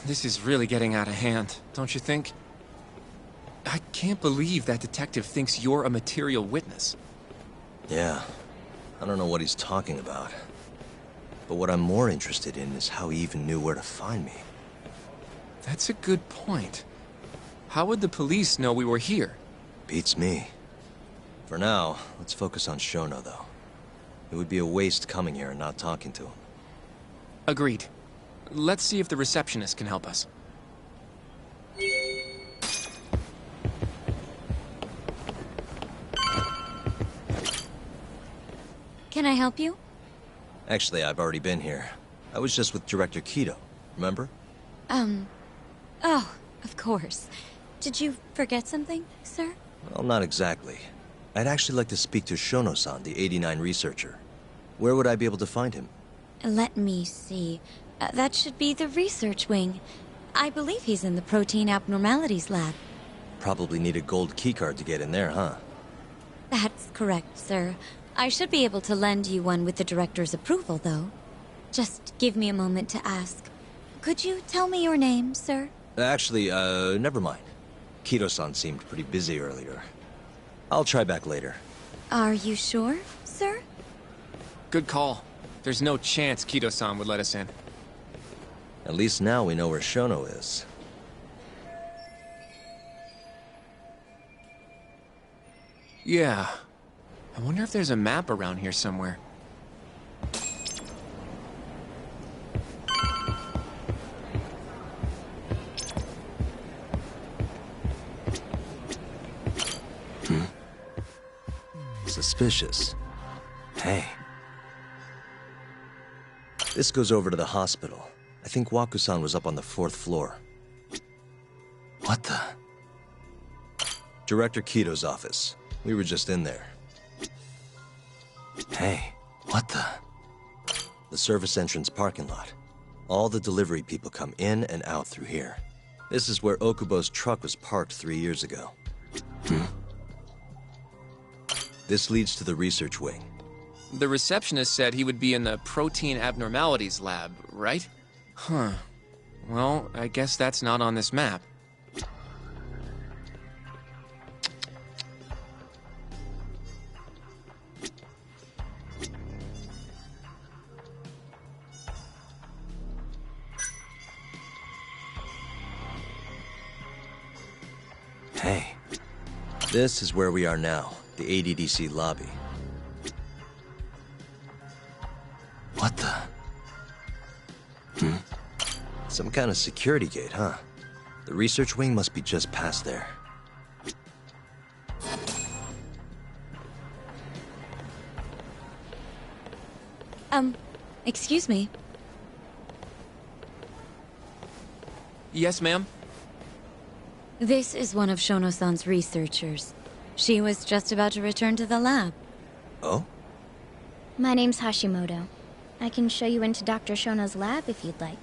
This is really getting out of hand, don't you think? I can't believe that detective thinks you're a material witness. Yeah. I don't know what he's talking about. But what I'm more interested in is how he even knew where to find me. That's a good point. How would the police know we were here? Beats me. For now, let's focus on Shono, though. It would be a waste coming here and not talking to him. Agreed. Let's see if the receptionist can help us. Can I help you? Actually, I've already been here. I was just with Director Kido, remember? Oh, of course. Did you forget something, sir? Well, not exactly. I'd actually like to speak to Shono-san, the 89 researcher. Where would I be able to find him? Let me see. That should be the research wing. I believe he's in the protein abnormalities lab. Probably need a gold keycard to get in there, huh? That's correct, sir. I should be able to lend you one with the director's approval, though. Just give me a moment to ask. Could you tell me your name, sir? Actually, never mind. Kido-san seemed pretty busy earlier. I'll try back later. Are you sure, sir? Good call. There's no chance Kido-san would let us in. At least now we know where Shono is. Yeah. I wonder if there's a map around here somewhere. Suspicious. Hey. This goes over to the hospital. I think Waku-san was up on the 4th floor. What the? Director Kido's office. We were just in there. Hey, what the? The service entrance parking lot. All the delivery people come in and out through here. This is where Okubo's truck was parked 3 years ago. This leads to the research wing. The receptionist said he would be in the protein abnormalities lab, right? Huh. Well, I guess that's not on this map. Hey. This is where we are now, the ADDC lobby. What the? Some kind of security gate, huh? The research wing must be just past there. Excuse me. Yes, ma'am? This is one of Shono-san's researchers. She was just about to return to the lab. Oh? My name's Hashimoto. I can show you into Dr. Shono's lab if you'd like.